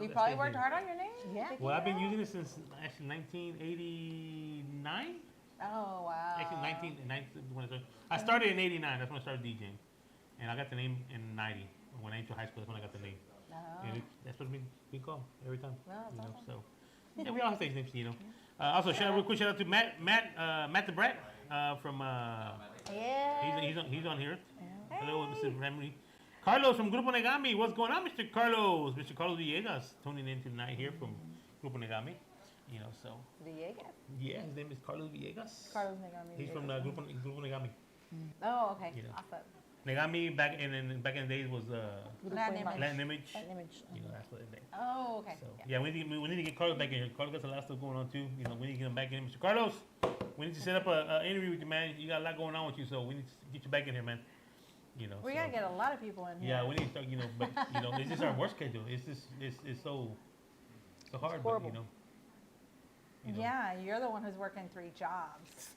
You probably worked hard on your name? Yeah. Well, I've been using it since actually 1989. Oh, wow. Actually, 19 when I started in '89. That's when I started DJing, and I got the name in '90 when I entered high school. That's when I got the name, and that's what we call every time. No, that's awesome. So yeah, we all have stage names, Also, real quick shout out to Matt the Brat from. yeah. He's on here. Hello, Mr. Remedy. Carlos from Grupo Negami. What's going on, Mr. Carlos? Mr. Carlos Villegas tuning in tonight here from Grupo Negami. So Villegas? yeah, his name is Carlos Villegas. Carlos Negami. He's from Grupo Negami. Oh, okay. Yeah. Awesome. Negami back in the days was Latin image. Latin Image. Latin image. That's what it is. Oh, okay. So Yeah. yeah, we need to get Carlos back in here. Carlos got a lot of stuff going on too. We need to get him back in. Mr. Carlos, we need to set up an interview with you, man. You got a lot going on with you, so we need to get you back in here, man. We got to get a lot of people in here. Yeah, we need to start. But it's just our work schedule. It's just it's so hard, but horrible. Yeah, you're the one who's working 3 jobs.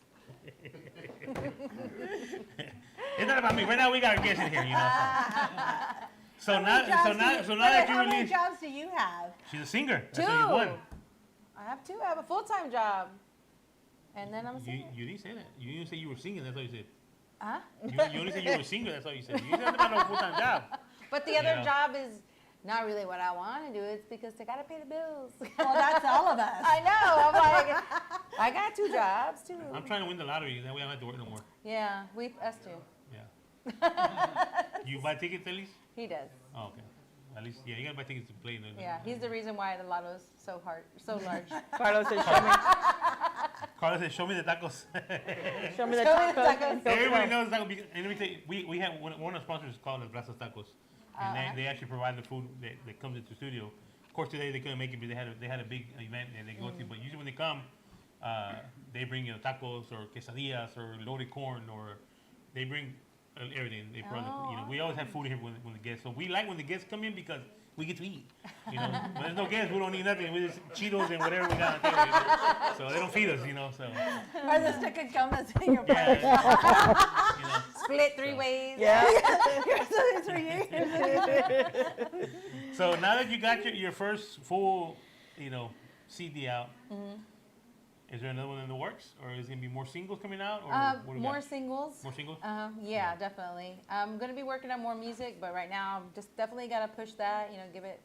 It's not about me. Right now we got a guest in here, So now that you How many release, jobs do you have? she's a singer. That's 2. what you won. I have 2. I have a full-time job. And then I'm a singer. You didn't say that. You didn't say you were singing. That's all you said. Huh? You only said you were a singer. That's all you said. You didn't about no full-time job. But the other Yeah. job is not really what I want to do. It's because they got to pay the bills. Well, that's all of us. I know. I'm like, I got 2 jobs, too. I'm trying to win the lottery. That way I don't have to work no more. Yeah, us too. Yeah. You buy tickets at least? He does. Oh, okay. At least, yeah, you gotta buy tickets to play. Yeah, he's the reason why the lotto's so large. Carlos said, show me, Carlos said, show me the tacos. show me the Show me the tacos. tacos. Everybody knows tacos. And let me tell you, we have one of the sponsors called the Brazos Tacos. And they actually provide the food that comes into the studio. Of course, today they couldn't make it because they had a big event that they go to. But usually when they come, they bring tacos or quesadillas or loaded corn, or they bring everything. They brought we always have food here when the guests. So we like when the guests come in because we get to eat. When there's no guests, we don't eat nothing. We just Cheetos and whatever we got on the table. So they don't feed us, So Or the stick of gum that's in your plate. yeah, Split 3 ways. Yeah. Here's this for you. So now that you got your first full, CD out, is there another one in the works, or is it gonna be more singles coming out, or what do we More got? singles. More singles? Yeah, definitely. I'm gonna be working on more music, but right now I'm just definitely gotta push that. Give it.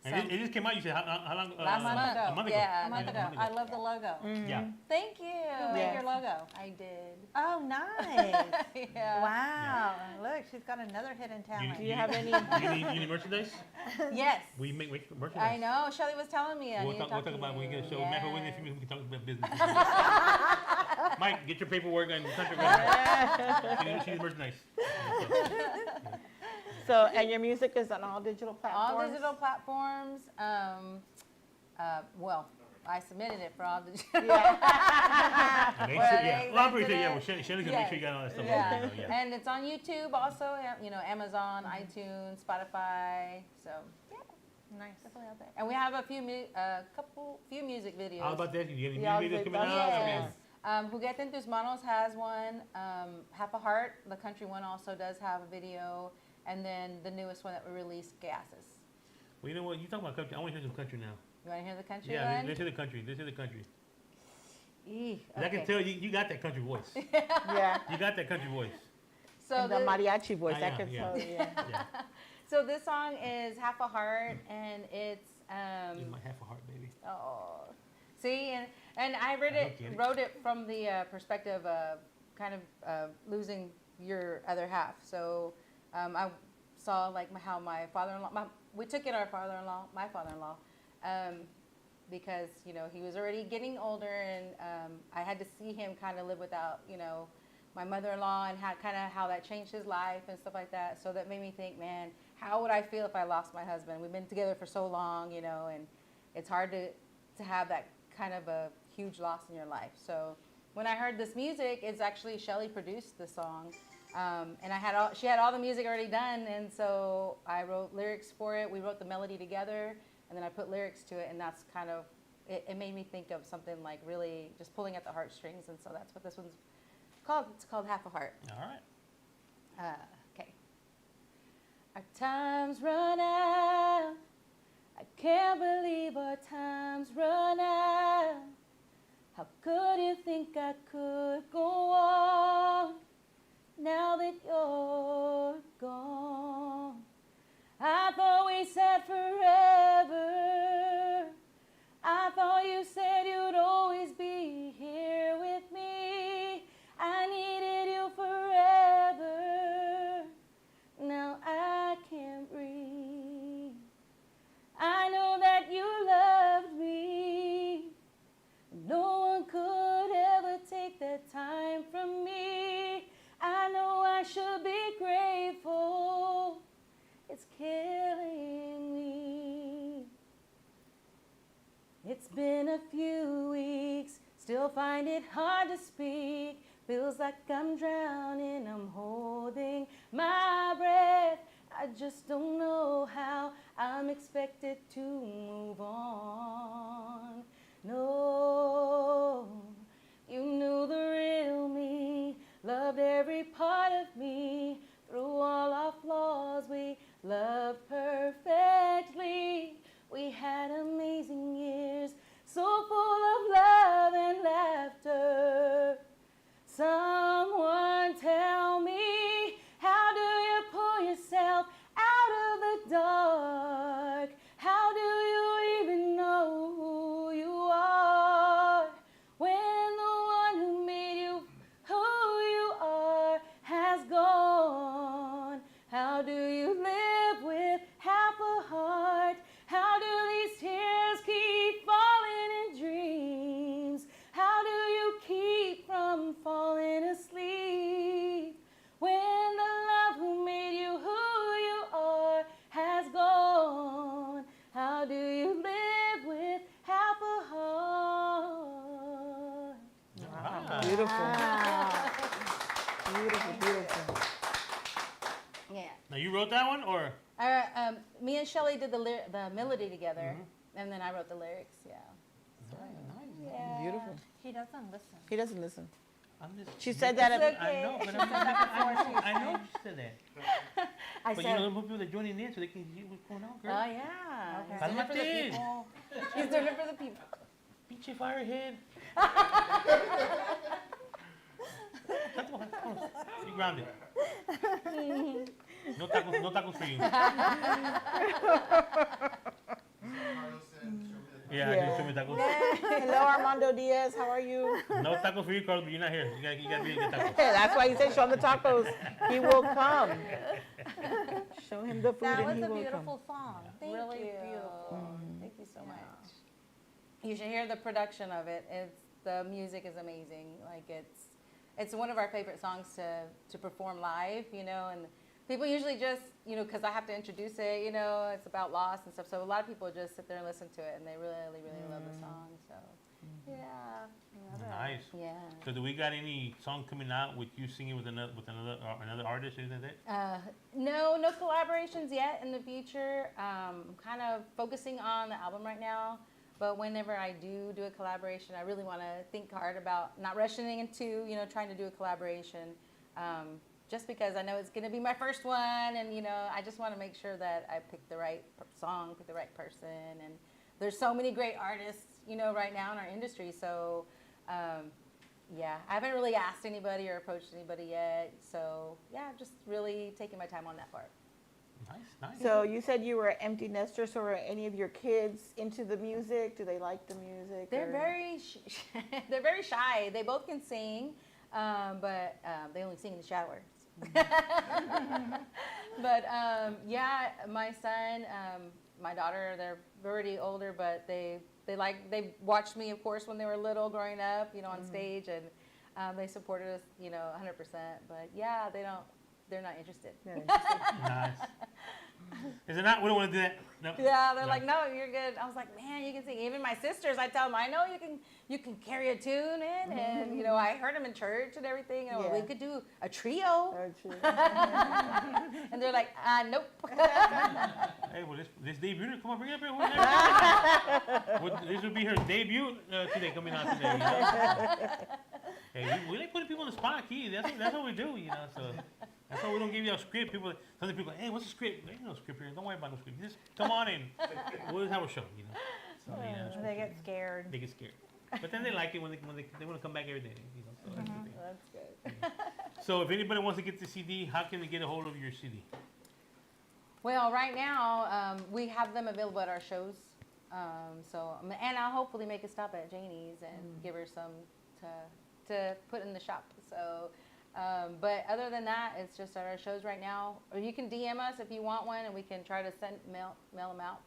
And it just came out. You said how long? Last month. A month ago. Yeah, A month ago. I love the logo. Yeah. Thank you. Who made Yes. your logo? I did. Oh, nice. Yeah. Wow. Look, she's got another hidden talent. Do you have any? You need merchandise? Yes. We make merchandise. I know. Shelly was telling me. I We'll need talk, to we'll talk talk about it when we get a show. to you. Matter when we can talk about business. Mike, get your paperwork and contract. She needs merchandise. So, and your music is on all digital platforms? All digital platforms. Well, I submitted it for all digital. Make sure, Well, yeah. they Well, I'm pretty sure, did yeah. it. Well, Shelly's gonna make sure you got all that stuff. Yeah. Yeah. And it's on YouTube also. Amazon, iTunes, Spotify. So yeah, Nice. definitely out there. And we have a few few music videos. How about that? You get any Yeah, new videos I'll coming say out? I Yes. mean, Juguete en tus manos has one. Half a Heart, the country one, also does have a video. And then the newest one that we released, Gases. well, you know what? You talking about country? I want to hear some country now. You want to hear the country Yeah, one? let's hear the country. Let's hear the country. Eeh, 'Cause I can okay. tell you got that country voice. Yeah. You got that country voice. So And the the- mariachi voice, I Yeah, can yeah. tell. Yeah. Yeah. So this song is Half a Heart, and it's In my half a heart, baby. oh, see, and I don't get it. wrote it from the perspective of kind of losing your other half. So I saw like how my father-in-law, we took it our father-in-law, my father-in-law, because he was already getting older, and I had to see him kind of live without my mother-in-law, and how that changed his life and stuff like that. So that made me think, man, how would I feel if I lost my husband? We've been together for so long, and it's hard to have that kind of a huge loss in your life. So when I heard this music, it's actually Shelly produced the song, and she had all the music already done, and so I wrote lyrics for it. We wrote the melody together, and then I put lyrics to it, and that's kind of it made me think of something like really just pulling at the heartstrings, and so that's what this one's called. It's called Half a Heart. All right. Okay. Our time's run out. I can't believe our time's run out. How could you think I could go on now that you're gone? I thought we said forever. I thought you said you'd always be here with me. I needed you forever. Now I can't breathe. I know that you loved me. No one could ever take that time from me. I know I should be grateful. It's killing me. It's been a few weeks, still find it hard to speak. Feels like I'm drowning, I'm holding my breath. I just don't know how I'm expected to move on. No, you knew the real me, loved every part of me. Through all our flaws, we loved perfectly. We had amazing years, so full of love and laughter. Someone tell me, how do you pull yourself out of the dark? How do you even know who you are when the one who made you who you are has gone? How do you live with half a heart? How do these tears keep falling in dreams? How do you keep from falling asleep when the love who made you who you are has gone? How do you live with half a heart? Wow. Beautiful. Beautiful, beautiful. Yeah. Now you wrote that one, or? Me and Shelly did the melody together, and then I wrote the lyrics. Yeah. So, yeah. Beautiful. He doesn't listen. He doesn't listen. I'm just, She said that. It's I know, but I know she said that. I But said, more people are joining in so they can see what's going on, girl. oh yeah. Okay. He's doing it for the Cálmate. people. He's doing it for the people. Pinche firehead. You grounded. No tacos for you. Carlos said, show me the Yeah, Yeah. just show me tacos. Hello, Armando Diaz. How are you? No tacos for you, Carlos, but you're not here. You gotta be able to get tacos. That's why he said, show him the tacos. He will come. Show him the food That and was he a will come. beautiful song. Thank Really you. beautiful. Thank you so much. You should hear the production of it. The music is amazing. Like it's one of our favorite songs to perform live, and people usually just, because I have to introduce it, it's about loss and stuff. So a lot of people just sit there and listen to it, and they really, really love the song. So, yeah. Nice. Yeah. So do we got any song coming out with you singing with another artist or anything like that? No collaborations yet in the future. I'm kind of focusing on the album right now. But whenever I do a collaboration, I really want to think hard about not rushing into, trying to do a collaboration. Just because I know it's going to be my first one, and I just want to make sure that I pick the right song, pick the right person, and there's so many great artists, right now in our industry. So, yeah, I haven't really asked anybody or approached anybody yet. So, yeah, I'm just really taking my time on that part. Nice. So you said you were an empty nester, so are any of your kids into the music? Do they like the music? They're very they're very shy. They both can sing, but they only sing in the shower. But yeah, my son, my daughter, they're already older, but they watched me, of course, when they were little, growing up, you know, on stage, and they supported us, you know, 100%. But yeah, they're not interested. Nice. Is it not? We don't want to do that. No. Yeah, they're like, no, you're good. I was like, man, you can sing. Even my sisters, I tell them, I know you can carry a tune in, and you know, I heard them in church and everything. And we could do a trio. And they're like, nope. Hey, well, this debut, come on, bring it up here. This would be her debut today, coming out today. You know? Hey, we like putting people on the spot, Key. That's what we do, you know. So that's why we don't give you a script. Some people, hey, what's the script? There ain't no script here. Don't worry about no script. Just come on in. We'll just have a show, you know. So, They get scared. They get scared, but then they like it when they want to come back every day, you know. So that's the thing. That's good. So if anybody wants to get the CD, how can they get a hold of your CD? Well, right now, we have them available at our shows. And I'll hopefully make a stop at Janie's and give her some to put in the shop. So, but other than that, it's just at our shows right now. Or you can DM us if you want one, and we can try to mail them out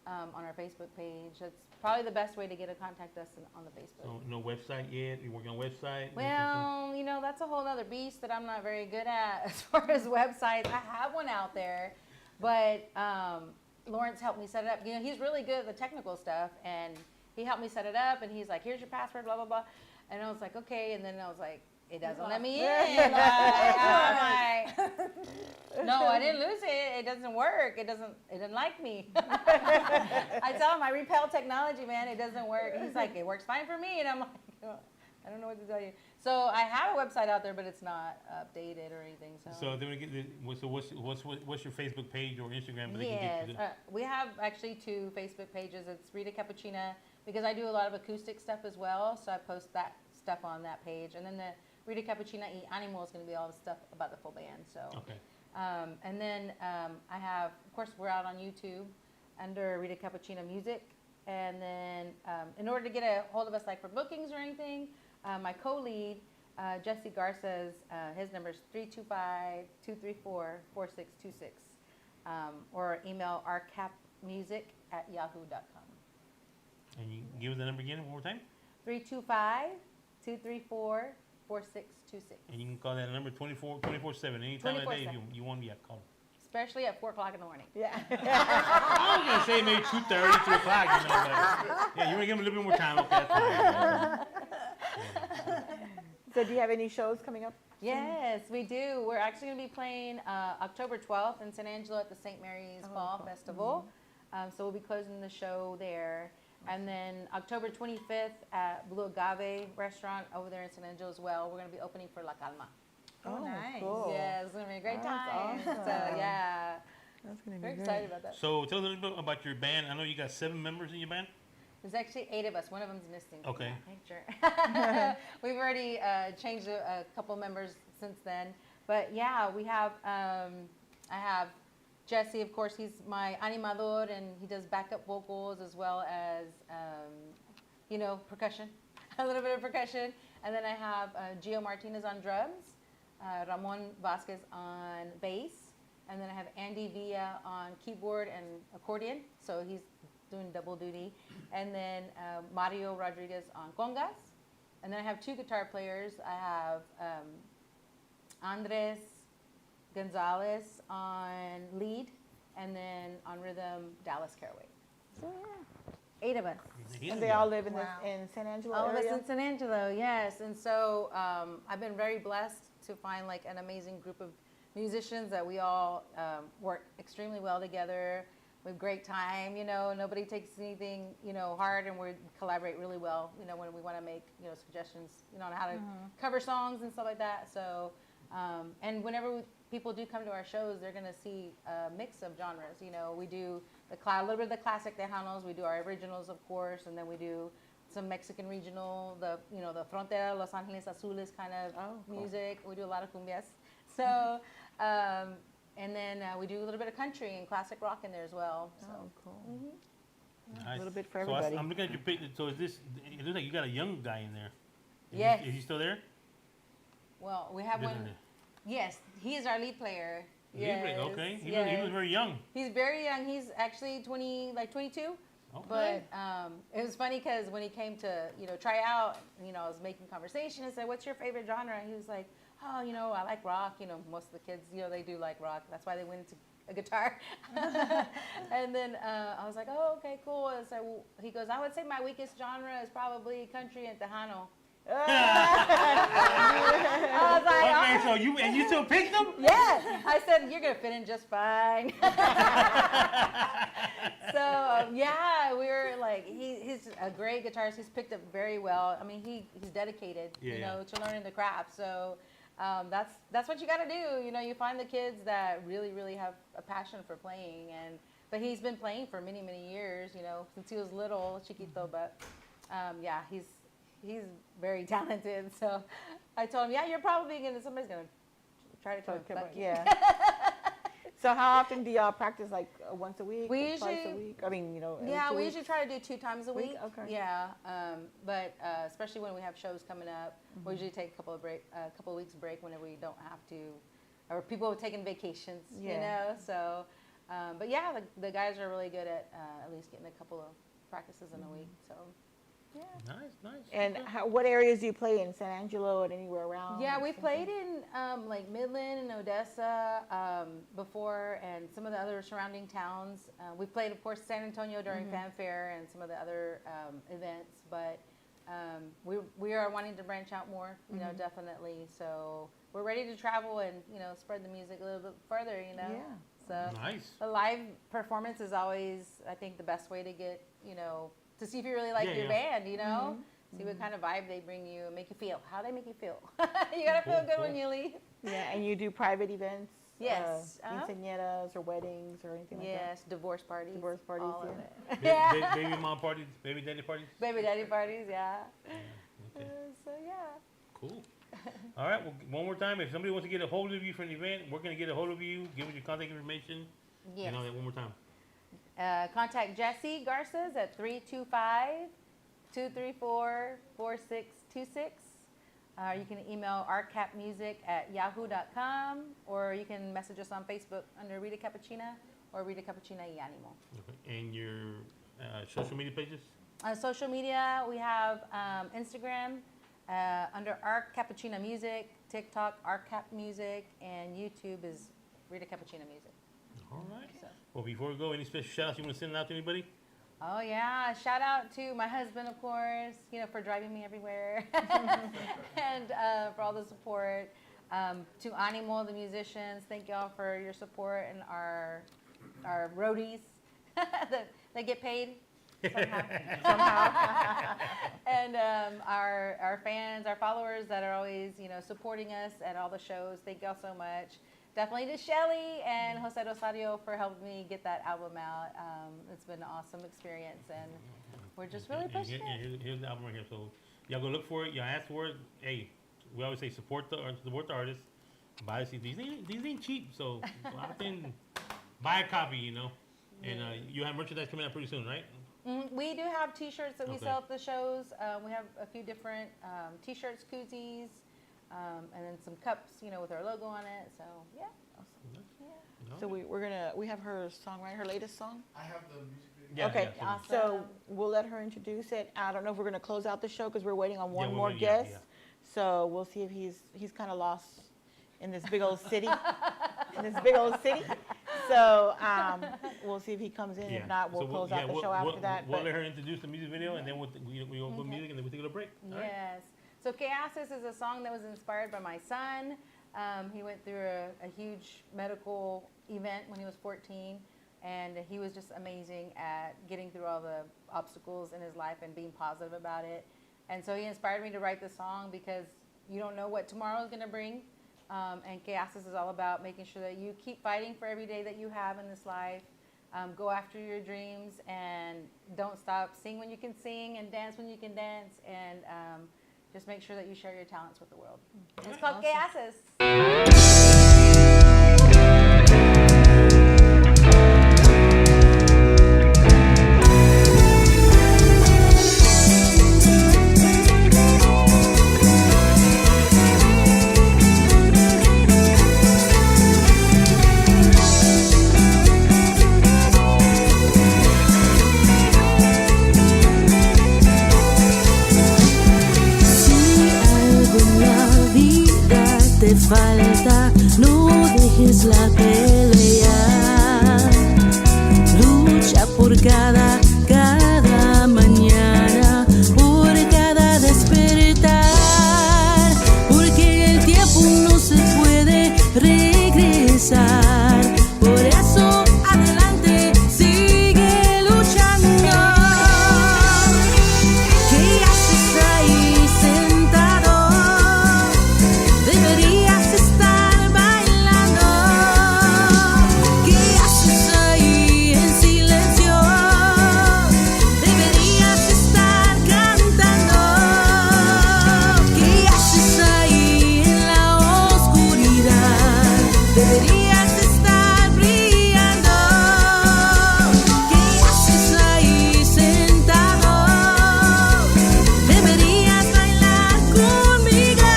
on our Facebook page. That's probably the best way to get to contact us on the Facebook. So no website yet? You working on a website? Well, you know, that's a whole other beast that I'm not very good at as far as websites. I have one out there, but Lawrence helped me set it up. You know, he's really good at the technical stuff, and he helped me set it up, and he's like, here's your password, blah, blah, blah. And I was like, okay. And then I was like, it doesn't let me in. No, I didn't lose it. It doesn't work. It didn't like me. I tell him I repel technology, man. It doesn't work. He's like, it works fine for me. And I'm like, I don't know what to tell you. So I have a website out there, but it's not updated or anything. So they want to get what's your Facebook page or Instagram? Yes, we have actually 2 Facebook pages. It's Rita Cappuccina, because I do a lot of acoustic stuff as well. So I post that stuff on that page, and then the Rita Cappuccina y Animo is going to be all the stuff about the full band. So okay. And then I have, of course, we're out on YouTube under Rita Cappuccina Music. And then in order to get a hold of us, like for bookings or anything, my co-lead, Jesse Garza's, his number is 325-234-4626. Or email rcapmusic@yahoo.com. And you give us the number again one more time? 325-234-4626. And you can call that number 24/7. Any time of the day if you want me, call. Especially at 4 o'clock in the morning. Yeah. I was going to say maybe 2:30, 3 o'clock, you know, but yeah, you want to give them a little bit more time. Okay, that's fine. So do you have any shows coming up? Yes, we do. We're actually going to be playing October 12th in San Angelo at the St. Mary's Fall Festival. So we'll be closing the show there. And then October 25th at Blue Agave Restaurant over there in San Angelo as well. We're going to be opening for La Calma. Oh, nice. Cool. Yeah, it's going to be a great That's time. awesome. So, yeah. That's gonna be Very great. excited about that. So tell us a little bit about your band. I know you got 7 members in your band. There's actually 8 of us. One of them's missing. from Okay. that picture. We've already changed a couple members since then. But yeah, we have, I have Jesse, of course, he's my animador, and he does backup vocals as well as, you know, percussion, a little bit of percussion. And then I have Gio Martinez on drums, Ramon Vasquez on bass, and then I have Andy Villa on keyboard and accordion, so he's doing double duty. And then Mario Rodriguez on congas. And then I have 2 guitar players. I have Andres Gonzalez on lead, and then on rhythm, Dallas Caraway. So yeah, 8 of us. And they all live in Wow. in San Angelo All of us area? in San Angelo, yes. And so I've been very blessed to find like an amazing group of musicians that we all work extremely well together. We have great time, you know, nobody takes anything, you know, hard, and we collaborate really well, you know, when we want to make, you know, suggestions, you know, on how to cover songs and stuff like that. So, and whenever people do come to our shows, they're going to see a mix of genres. You know, we do a little bit of the classic Tejanos, we do our originals, of course, and then we do some Mexican regional, the Frontera, Los Angeles Azules kind of music. We do a lot of cumbias. So, and then we do a little bit of country and classic rock in there as well. So. Oh, cool. Nice. A little bit for So everybody. I'm looking at your picture. So is this? It looks like you got a young guy in there. Yes. Is he still there? Well, we have This one. one there. Yes, he is our lead player. Lead player, Yes, okay. He yes. was very young. He's very young. He's actually 22. Okay. But it was funny because when he came to, try out, I was making conversation and said, "What's your favorite genre?" And he was like, "Oh, I like rock." Most of the kids, they do like rock. That's why they went into a guitar. And then I was like, "Oh, okay, cool." And so he goes, "I would say my weakest genre is probably country and Tejano." I was like, Okay, so you still picked him? yeah. I said, "You're going to fit in just fine." So, yeah, we were like, he's a great guitarist. He's picked up very well. I mean, he's dedicated, to learning the craft. So that's what you got to do. You find the kids that really, really have a passion for playing. But he's been playing for many, many years, since he was little, chiquito. But, yeah, he's very talented. So I told him, "Yeah, you're probably somebody's going to try to come and fuck you." Yeah. So how often do y'all practice? Like once a week? We twice a usually- week? I mean, every Yeah, 2 we weeks? usually try to do 2 times a week. Okay. Yeah, but especially when we have shows coming up, we usually take a couple of weeks break whenever we don't have to, or people have taken vacations. Yeah. So, but yeah, the guys are really good at least getting a couple of practices in a week. So, yeah. Nice. And Okay. what areas do you play in? San Angelo and anywhere around? Yeah, we played in like Midland and Odessa before, and some of the other surrounding towns. We played, of course, San Antonio during Fanfare and some of the other events. But we are wanting to branch out more, definitely. So we're ready to travel and spread the music a little bit further. Yeah. So Nice. the live performance is always, I think, the best way to get to see if you really like your band. See what kind of vibe they bring you and make you feel. How they make you feel. You gotta feel good when you leave. Yeah, and you do private events? Yes. Quinceañeras or weddings or anything like that? Yes, divorce parties. Divorce parties, all of yeah. it. Baby mom parties, baby daddy parties. Baby daddy parties, yeah. Okay. So yeah. Cool. All right. Well, one more time, if somebody wants to get a hold of you for an event, we're gonna get a hold of you. Give us your contact information. Yes. That one more time. Contact Jesse Garces at 325-234-4626. You can email artcapmusic@yahoo.com, or you can message us on Facebook under Rita Cappuccina or Rita Cappuccina y Animo. Okay. And your social media pages? On social media, we have Instagram under Art Cappuccina Music, TikTok Art Cap Music, and YouTube is Rita Cappuccina Music. All right. So. Well, before we go, any special shout outs you want to send out to anybody? Oh yeah, shout out to my husband, of course, for driving me everywhere, and for all the support. To Animo, the musicians, thank y'all for your support, and our roadies that get paid somehow. And our fans, our followers that are always supporting us at all the shows. Thank y'all so much. Definitely to Shelly and Jose Rosario for helping me get that album out. It's been an awesome experience, and we're just really pushing it. Here's the album right here. So y'all go look for it. Y'all ask for it. Hey, we always say support the artist. Buy the CD. These ain't cheap. So a lot of things. Buy a copy, And you have merchandise coming out pretty soon, right? We do have T-shirts that we Okay. sell at the shows. We have a few different T-shirts, koozies. And then some cups, with our logo on it. So yeah, awesome. Yeah. So we have her song, right? Her latest song? I have the music video. Yeah, Okay. yeah, Awesome. So we'll let her introduce it. I don't know if we're gonna close out the show because we're waiting on one we're more waiting, yeah, guest. yeah. So we'll see if he's kind of lost in this big old city. So we'll see if he comes in. Yeah. If not, we'll So close out the show after that. We'll but- let her introduce the music video, and then we'll put music, and then we'll take a little break. All right? Yes. So ¿Qué haces is a song that was inspired by my son. He went through a huge medical event when he was 14, and he was just amazing at getting through all the obstacles in his life and being positive about it. And so he inspired me to write this song because you don't know what tomorrow is going to bring. And ¿Qué haces is all about making sure that you keep fighting for every day that you have in this life. Go after your dreams and don't stop. Sing when you can sing and dance when you can dance. And just make sure that you share your talents with the world. It's called ¿Qué haces? te falta, no dejes la pelea. Lucha por cada mañana, por cada despertar, porque el tiempo no se puede regresar. Por eso adelante, sigue luchando. ¿Qué haces ahí sentado? Deberías estar bailando. ¿Qué haces ahí en silencio? Deberías estar cantando. ¿Qué haces ahí en la oscuridad? Deberías estar brillando. ¿Qué haces ahí sentado? Deberías bailar conmigo.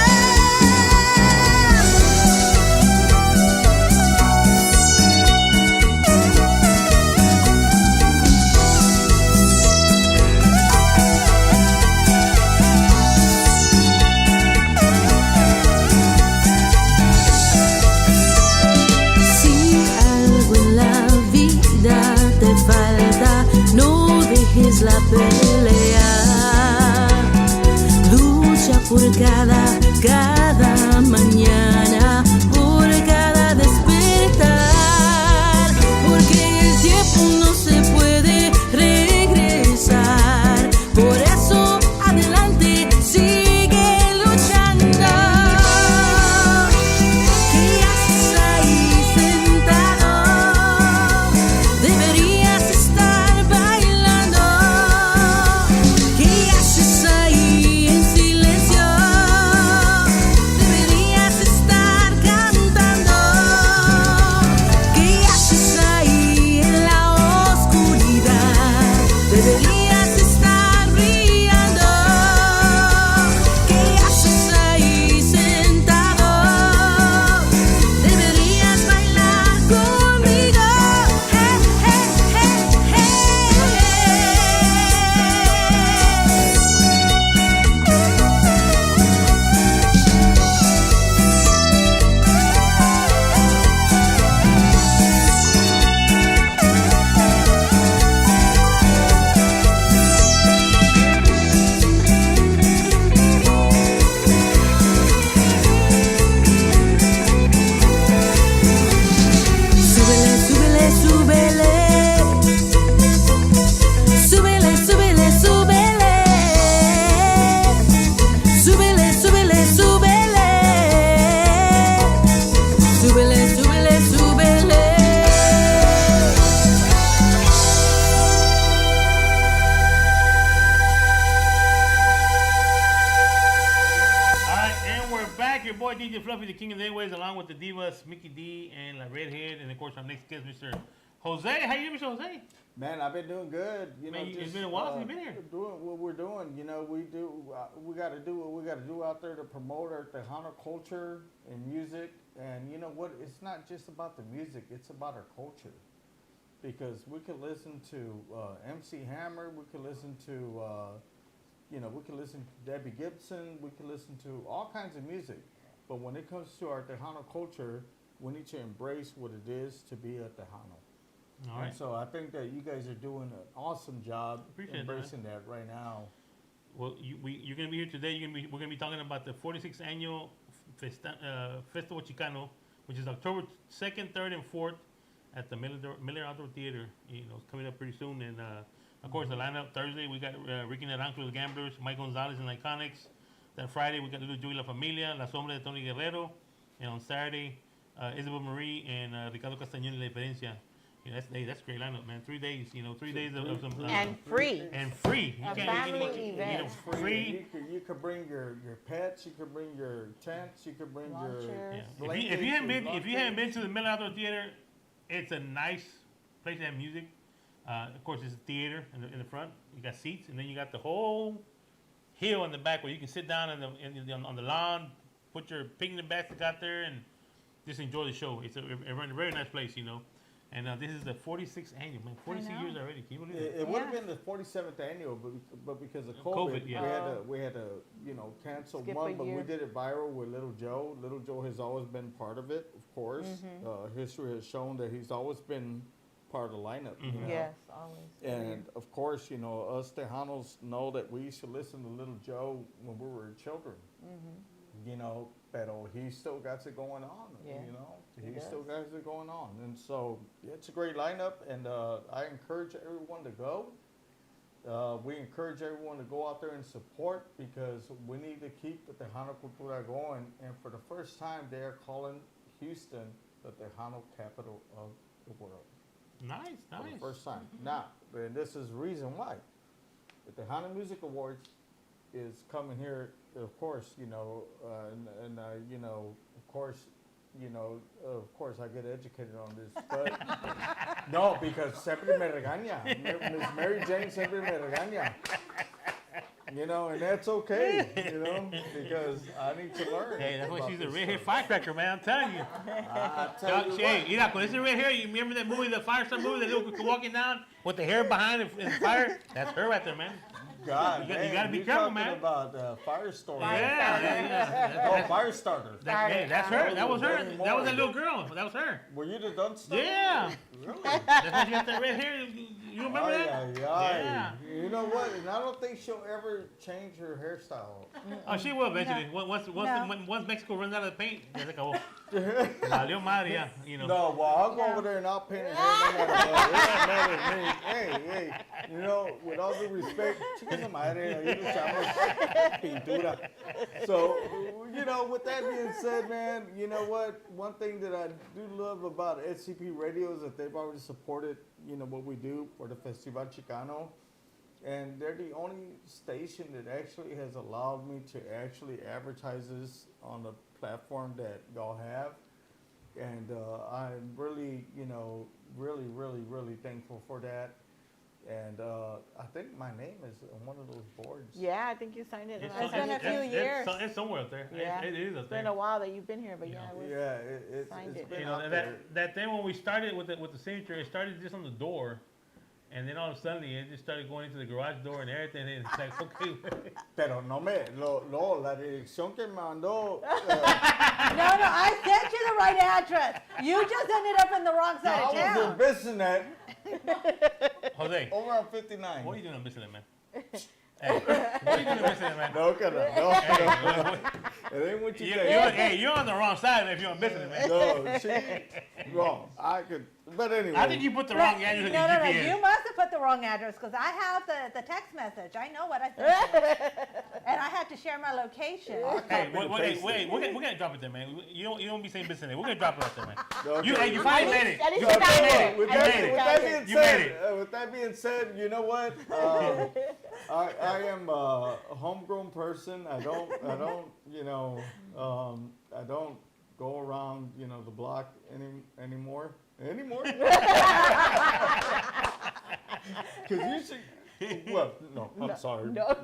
Si algo en la vida te falta, no dejes la pelea. Lucha por cada mañana, por cada despertar, porque el tiempo no se puede regresar. Por eso adelante, sigue luchando. ¿Qué haces ahí sentado? Deberías estar bailando. ¿Qué haces ahí en silencio? Deberías estar cantando. ¿Qué haces ahí en la oscuridad? Deberías estar brillando. ¿Qué haces ahí sentado? Deberías bailar conmigo. Hey, hey, hey, hey. Súbele, súbele, súbele. Súbele, súbele, súbele. Súbele, súbele, súbele. Súbele, súbele, súbele. All right, and we're back. Your boy DJ Fluffy, the king of the airways, along with the divas Mickey D and La Redhead, and of course our next guest, Mr. Jose. How you doing, Mr. Jose? Man, I've been doing good. You Man, know, it's been a while since you've been here. Doing what we're doing. You know, we got to do what we got to do out there to promote our Tejano culture and music. And you know what? It's not just about the music; it's about our culture. Because we could listen to MC Hammer, we could listen to, we could listen to Debbie Gibson, we could listen to all kinds of music. But when it comes to our Tejano culture, we need to embrace what it is to be a Tejano. All right. And so I think that you guys are doing an awesome job Appreciate that, embracing that right now. Well, you're going to be here today. We're going to be talking about the 46th annual Festival Chicano, which is October 2nd, 3rd, and 4th at the Miller Outdoor Theater. You know, it's coming up pretty soon. And of course, the lineup Thursday we got Ricky Naranjo, the Gamblers, Mike Gonzalez, and Iconics. Then Friday we got Little Joey La Familia, La Sombra de Tony Guerrero, and on Saturday Isabel Marie and Ricardo Castañón y La Diferencia. You know, that's a great lineup, man. 3 days, 3 days of some And free. and free. A family event. Free. You could bring your pets. You could bring your tents. You could bring Lawn your chairs. Yeah. If you haven't been to the Miller Outdoor Theater, it's a nice place to have music. Of course, it's a theater in the front. You got seats, and then you got the whole hill in the back where you can sit down on the lawn, put your picnic basket out there, and just enjoy the show. It's a very nice place, And this is the 46th annual, man. 46 know. years already. Can you believe it? It would have Yeah. been the 47th annual, but because of COVID, COVID, yeah. we had to cancel Skip one. a But we year. did it viral with Little Joe. Little Joe has always been part of it, of course. History has shown that he's always been part of the lineup. You know? Yes, always. And of course, us Tejanos know that we used to listen to Little Joe when we were children. Pero he still got it going on. Yeah, He does. still got it going on. And so it's a great lineup, and I encourage everyone to go. We encourage everyone to go out there and support because we need to keep the Tejano Cultura going. And for the first time, they are calling Houston the Tejano capital of the world. Nice, For the nice. first time. Now, and this is the reason why. The Tejano Music Awards is coming here, of course, of course I get educated on this, but no, because siempre me regaña. Miss Mary Jane siempre me regaña. And that's okay, because I need to learn. Hey, that's why about she's a this redhead stuff. firecracker, man. I'm telling you. I tell you Hey, what. mira, con ese red hair, you remember that movie, the Firestar movie, the little girl walking down with the hair behind in the fire? That's her right there, man. God, You man, gotta be you're careful, talking man. about Firestorm. Yeah. Oh, Firestarter. That's her. That was her. Danny That was that Moore. little girl. That was her. Were you the Dunster? Yeah. Really? That's why she got that red hair. You remember Ay, that? ay, ay. Yeah. You know what? And I don't think she'll ever change her hairstyle. Oh, she will eventually. Once Mexico runs out of the paint, ya se acabó. Valió madre, ya. No, well, I'll go over there and I'll paint her hair. No matter what. It doesn't matter to me. Hey, with all due respect, chicas madre, ahí luchamos pintura. So, with that being said, man, you know what? One thing that I do love about SCP Radio is that they've already supported, what we do for the Festival Chicano. And they're the only station that actually has allowed me to actually advertise this on the platform that y'all have. And I'm really, really, really, really thankful for that. And I think my name is on one of those boards. Yeah, I think you signed it. It's, last been time. a few years. It's somewhere up there. Yeah. It is up It's been a there. while that you've been here, but yeah, it was. Yeah, it's Signed it. been out there. That thing when we started with the signature, it started just on the door. And then all of a sudden, it just started going into the garage door and everything. And it's like, okay. Pero la dirección que me mandó. No, I sent you the right address. You just ended up in the wrong side of I was in town. Bissonnette Jose, over on 59. what are you doing on Missing man? Hey, what are you doing on Missing man? No, no. Hey, It ain't what you you're, think. you're on the wrong side if you're on Missing man. No, wrong. I could, but anyway. I think you put the wrong address in your No, GPS. you must have put the wrong address because I have the text message. I know what I sent you. And I had to share my location. Hey, Copy and wait, paste we're it. gonna drop it there, man. You don't be saying Missing We're gonna drop it out there, man. Okay. You finally made it. At least You you finally got made it. it. With You that, made with it. that being You made said, it. with that being said, you know what? I am a homegrown person. I don't go around, the block anymore. Because usually, well, no, I'm sorry. no.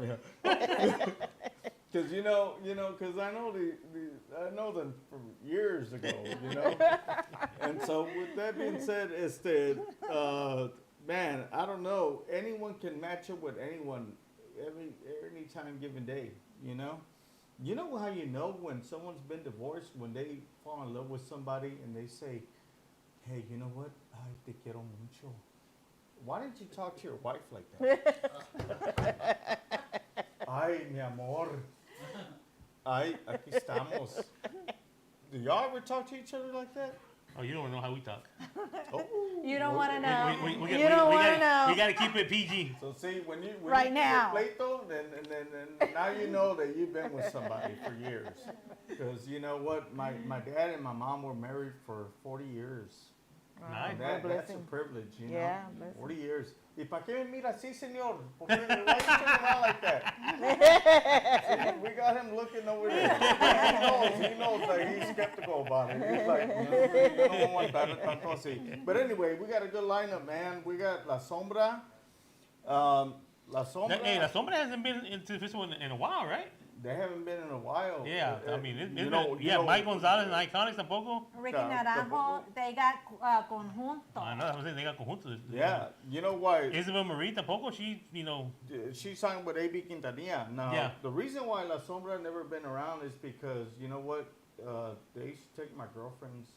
Because because I know them from years ago, and so with that being said, man, I don't know. Anyone can match up with anyone any time given day, You know how you know when someone's been divorced, when they fall in love with somebody and they say, hey, you know what? Ay, te quiero mucho. Why didn't you talk to your wife like that? Ay, mi amor. Ay, aquí estamos. Do y'all ever talk to each other like that? Oh, you don't know how we talk. Oh. You don't want to know. We You don't want to We know. gotta keep it PG. So see, when you Right now. pleito, then now you know that you've been with somebody for years. Because you know what, my dad and my mom were married for 40 years. Nice. And that's a blessing. privilege, Yeah, blessing. 40 years. ¿Y para qué me mira así, señor? Why you turn around like that? See, we got him looking over there. He knows that he's skeptical about it. He's like, you don't want that tanto así. But anyway, we got a good lineup, man. We got La Sombra. La Sombra. Hey, La Sombra hasn't been into the festival in a while, right? They haven't been in a while. Yeah, I mean, you know, Mike Gonzalez and Iconics tampoco. Ricky Tampoco. Naranjo, they got conjunto. I know, I was saying they got conjuntos. Yeah, you know why? Isabel Marie tampoco, she, She signed with A.B. Quintanilla. Now, Yeah. the reason why La Sombra never been around is because, you know what? They used to take my girlfriends.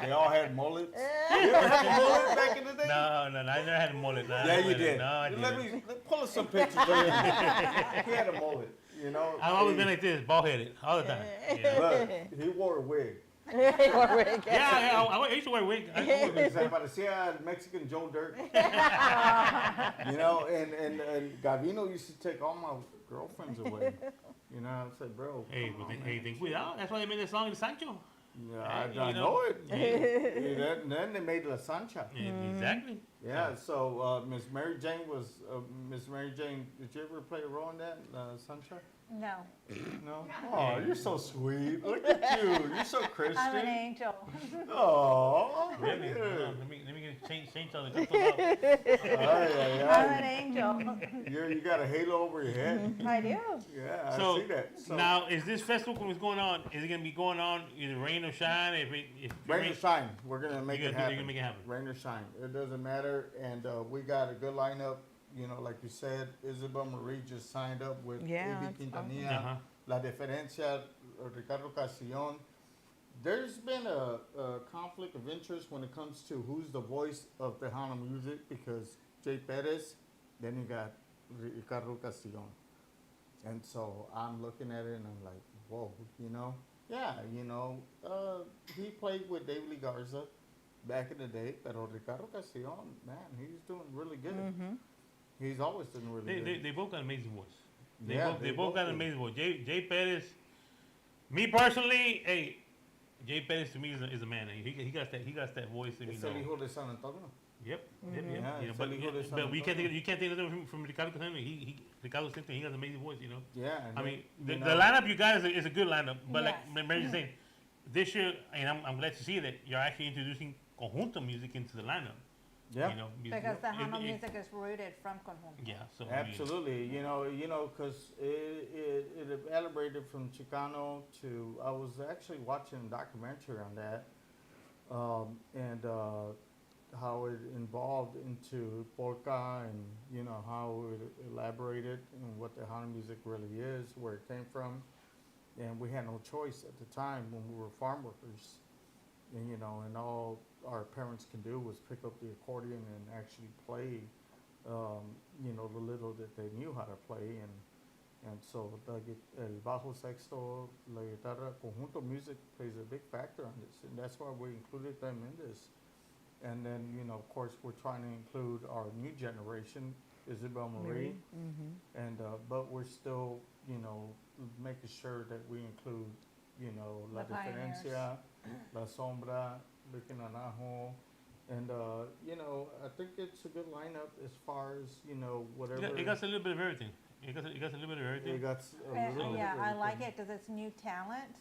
They all had mullets. You ever had a mullet back in the day? no, I never had a mullet. No, Yeah, you did. No, I didn't. Let me pull us some pictures of him. He had a mullet, you know. I've always been like this, bald headed, all the time. Yeah, But he wore a wig. yeah, I used to wear a wig. I used to wear a wig. Se parecía al Mexican Joe Dirt. You know, and Gavino used to take all my girlfriends away. You know, I said, bro. Hey, come but on, hey, man. ten cuidado. That's why they made the song in Sancho. Yeah, you I know. know it. And then they made La Sancha. Exactly. Yeah, so Miss Mary Jane was Miss Mary Jane. Did you ever play a role in that Sancha? No, No. Oh, you're so sweet. Look at you. You're so Christian. I'm an angel. Oh. Really? Yeah. Hold on, let me get change all the stuff out. I'm an angel. You got a halo over your head. I do. Yeah, I So see that. So, now, is this festival when it's going on? Is it going to be going on either rain or shine? If rain or shine, we're gonna make You're it gonna happen. make it happen. Rain or shine, it doesn't matter. And we got a good lineup. You know, like you said, Isabel Marie just signed up with Yeah, A.B. that's Quintanilla, Uh-huh. La Diferencia, Ricardo Castillon. There's been a conflict of interest when it comes to who's the voice of Tejano music, because Jay Perez, then you got Ricardo Castillon. And so I'm looking at it and I'm like, whoa, you know? Yeah, you know, he played with David Lee Garza back in the day, pero Ricardo Castillon, man, he's doing really good. He's always doing really good. They both got an amazing voice. Yeah, They both got an do. amazing voice. Jay Perez, me personally, hey, Jay Perez to me is a man. He got that voice. That, Es el hijo de San Antonio. Yep. Yeah, You know, it's but el hijo de San but we can't Antonio. take it from Ricardo Castillon. Ricardo Castillon, he has an amazing voice. You know. Yeah. and I then, mean, you the know, lineup you got is a good lineup. But Yes. like Mary's saying, this year, and I'm glad to see that you're actually introducing conjunto music into the lineup. Yeah. You know, Because the Tejano it- music is rooted from conjunto. Yeah. So I mean, Absolutely, you know, because it elaborated from Chicano to. I was actually watching a documentary on that, and how it involved into polka, and you know how it elaborated and what the Tejano music really is, where it came from, and we had no choice at the time when we were farm workers, and you know, and all our parents can do was pick up the accordion and actually play. You know, the little that they knew how to play, and so el bajo sexto, la guitarra, conjunto music plays a big factor on this, and that's why we included them in this. And then, you know, of course, we're trying to include our new generation, Isabel Marie, and but we're still, you know, making sure that we include, you know, La The pioneers. Diferencia, La Sombra, Ricky Naranjo. And, you know, I think it's a good lineup as far as, you know, whatever. it got a little bit of everything. It got a little bit of everything. It got a little bit Yeah, of I like everything. it because it's new talent,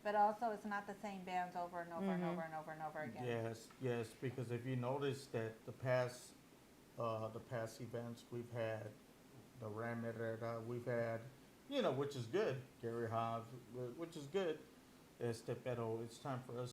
but also it's not the same bands over and over and over and over and over again. Yes, because if you notice that the past events we've had, the Ram Herrera, we've had, you know, which is good, Gary Hobbs, which is good, pero it's time for us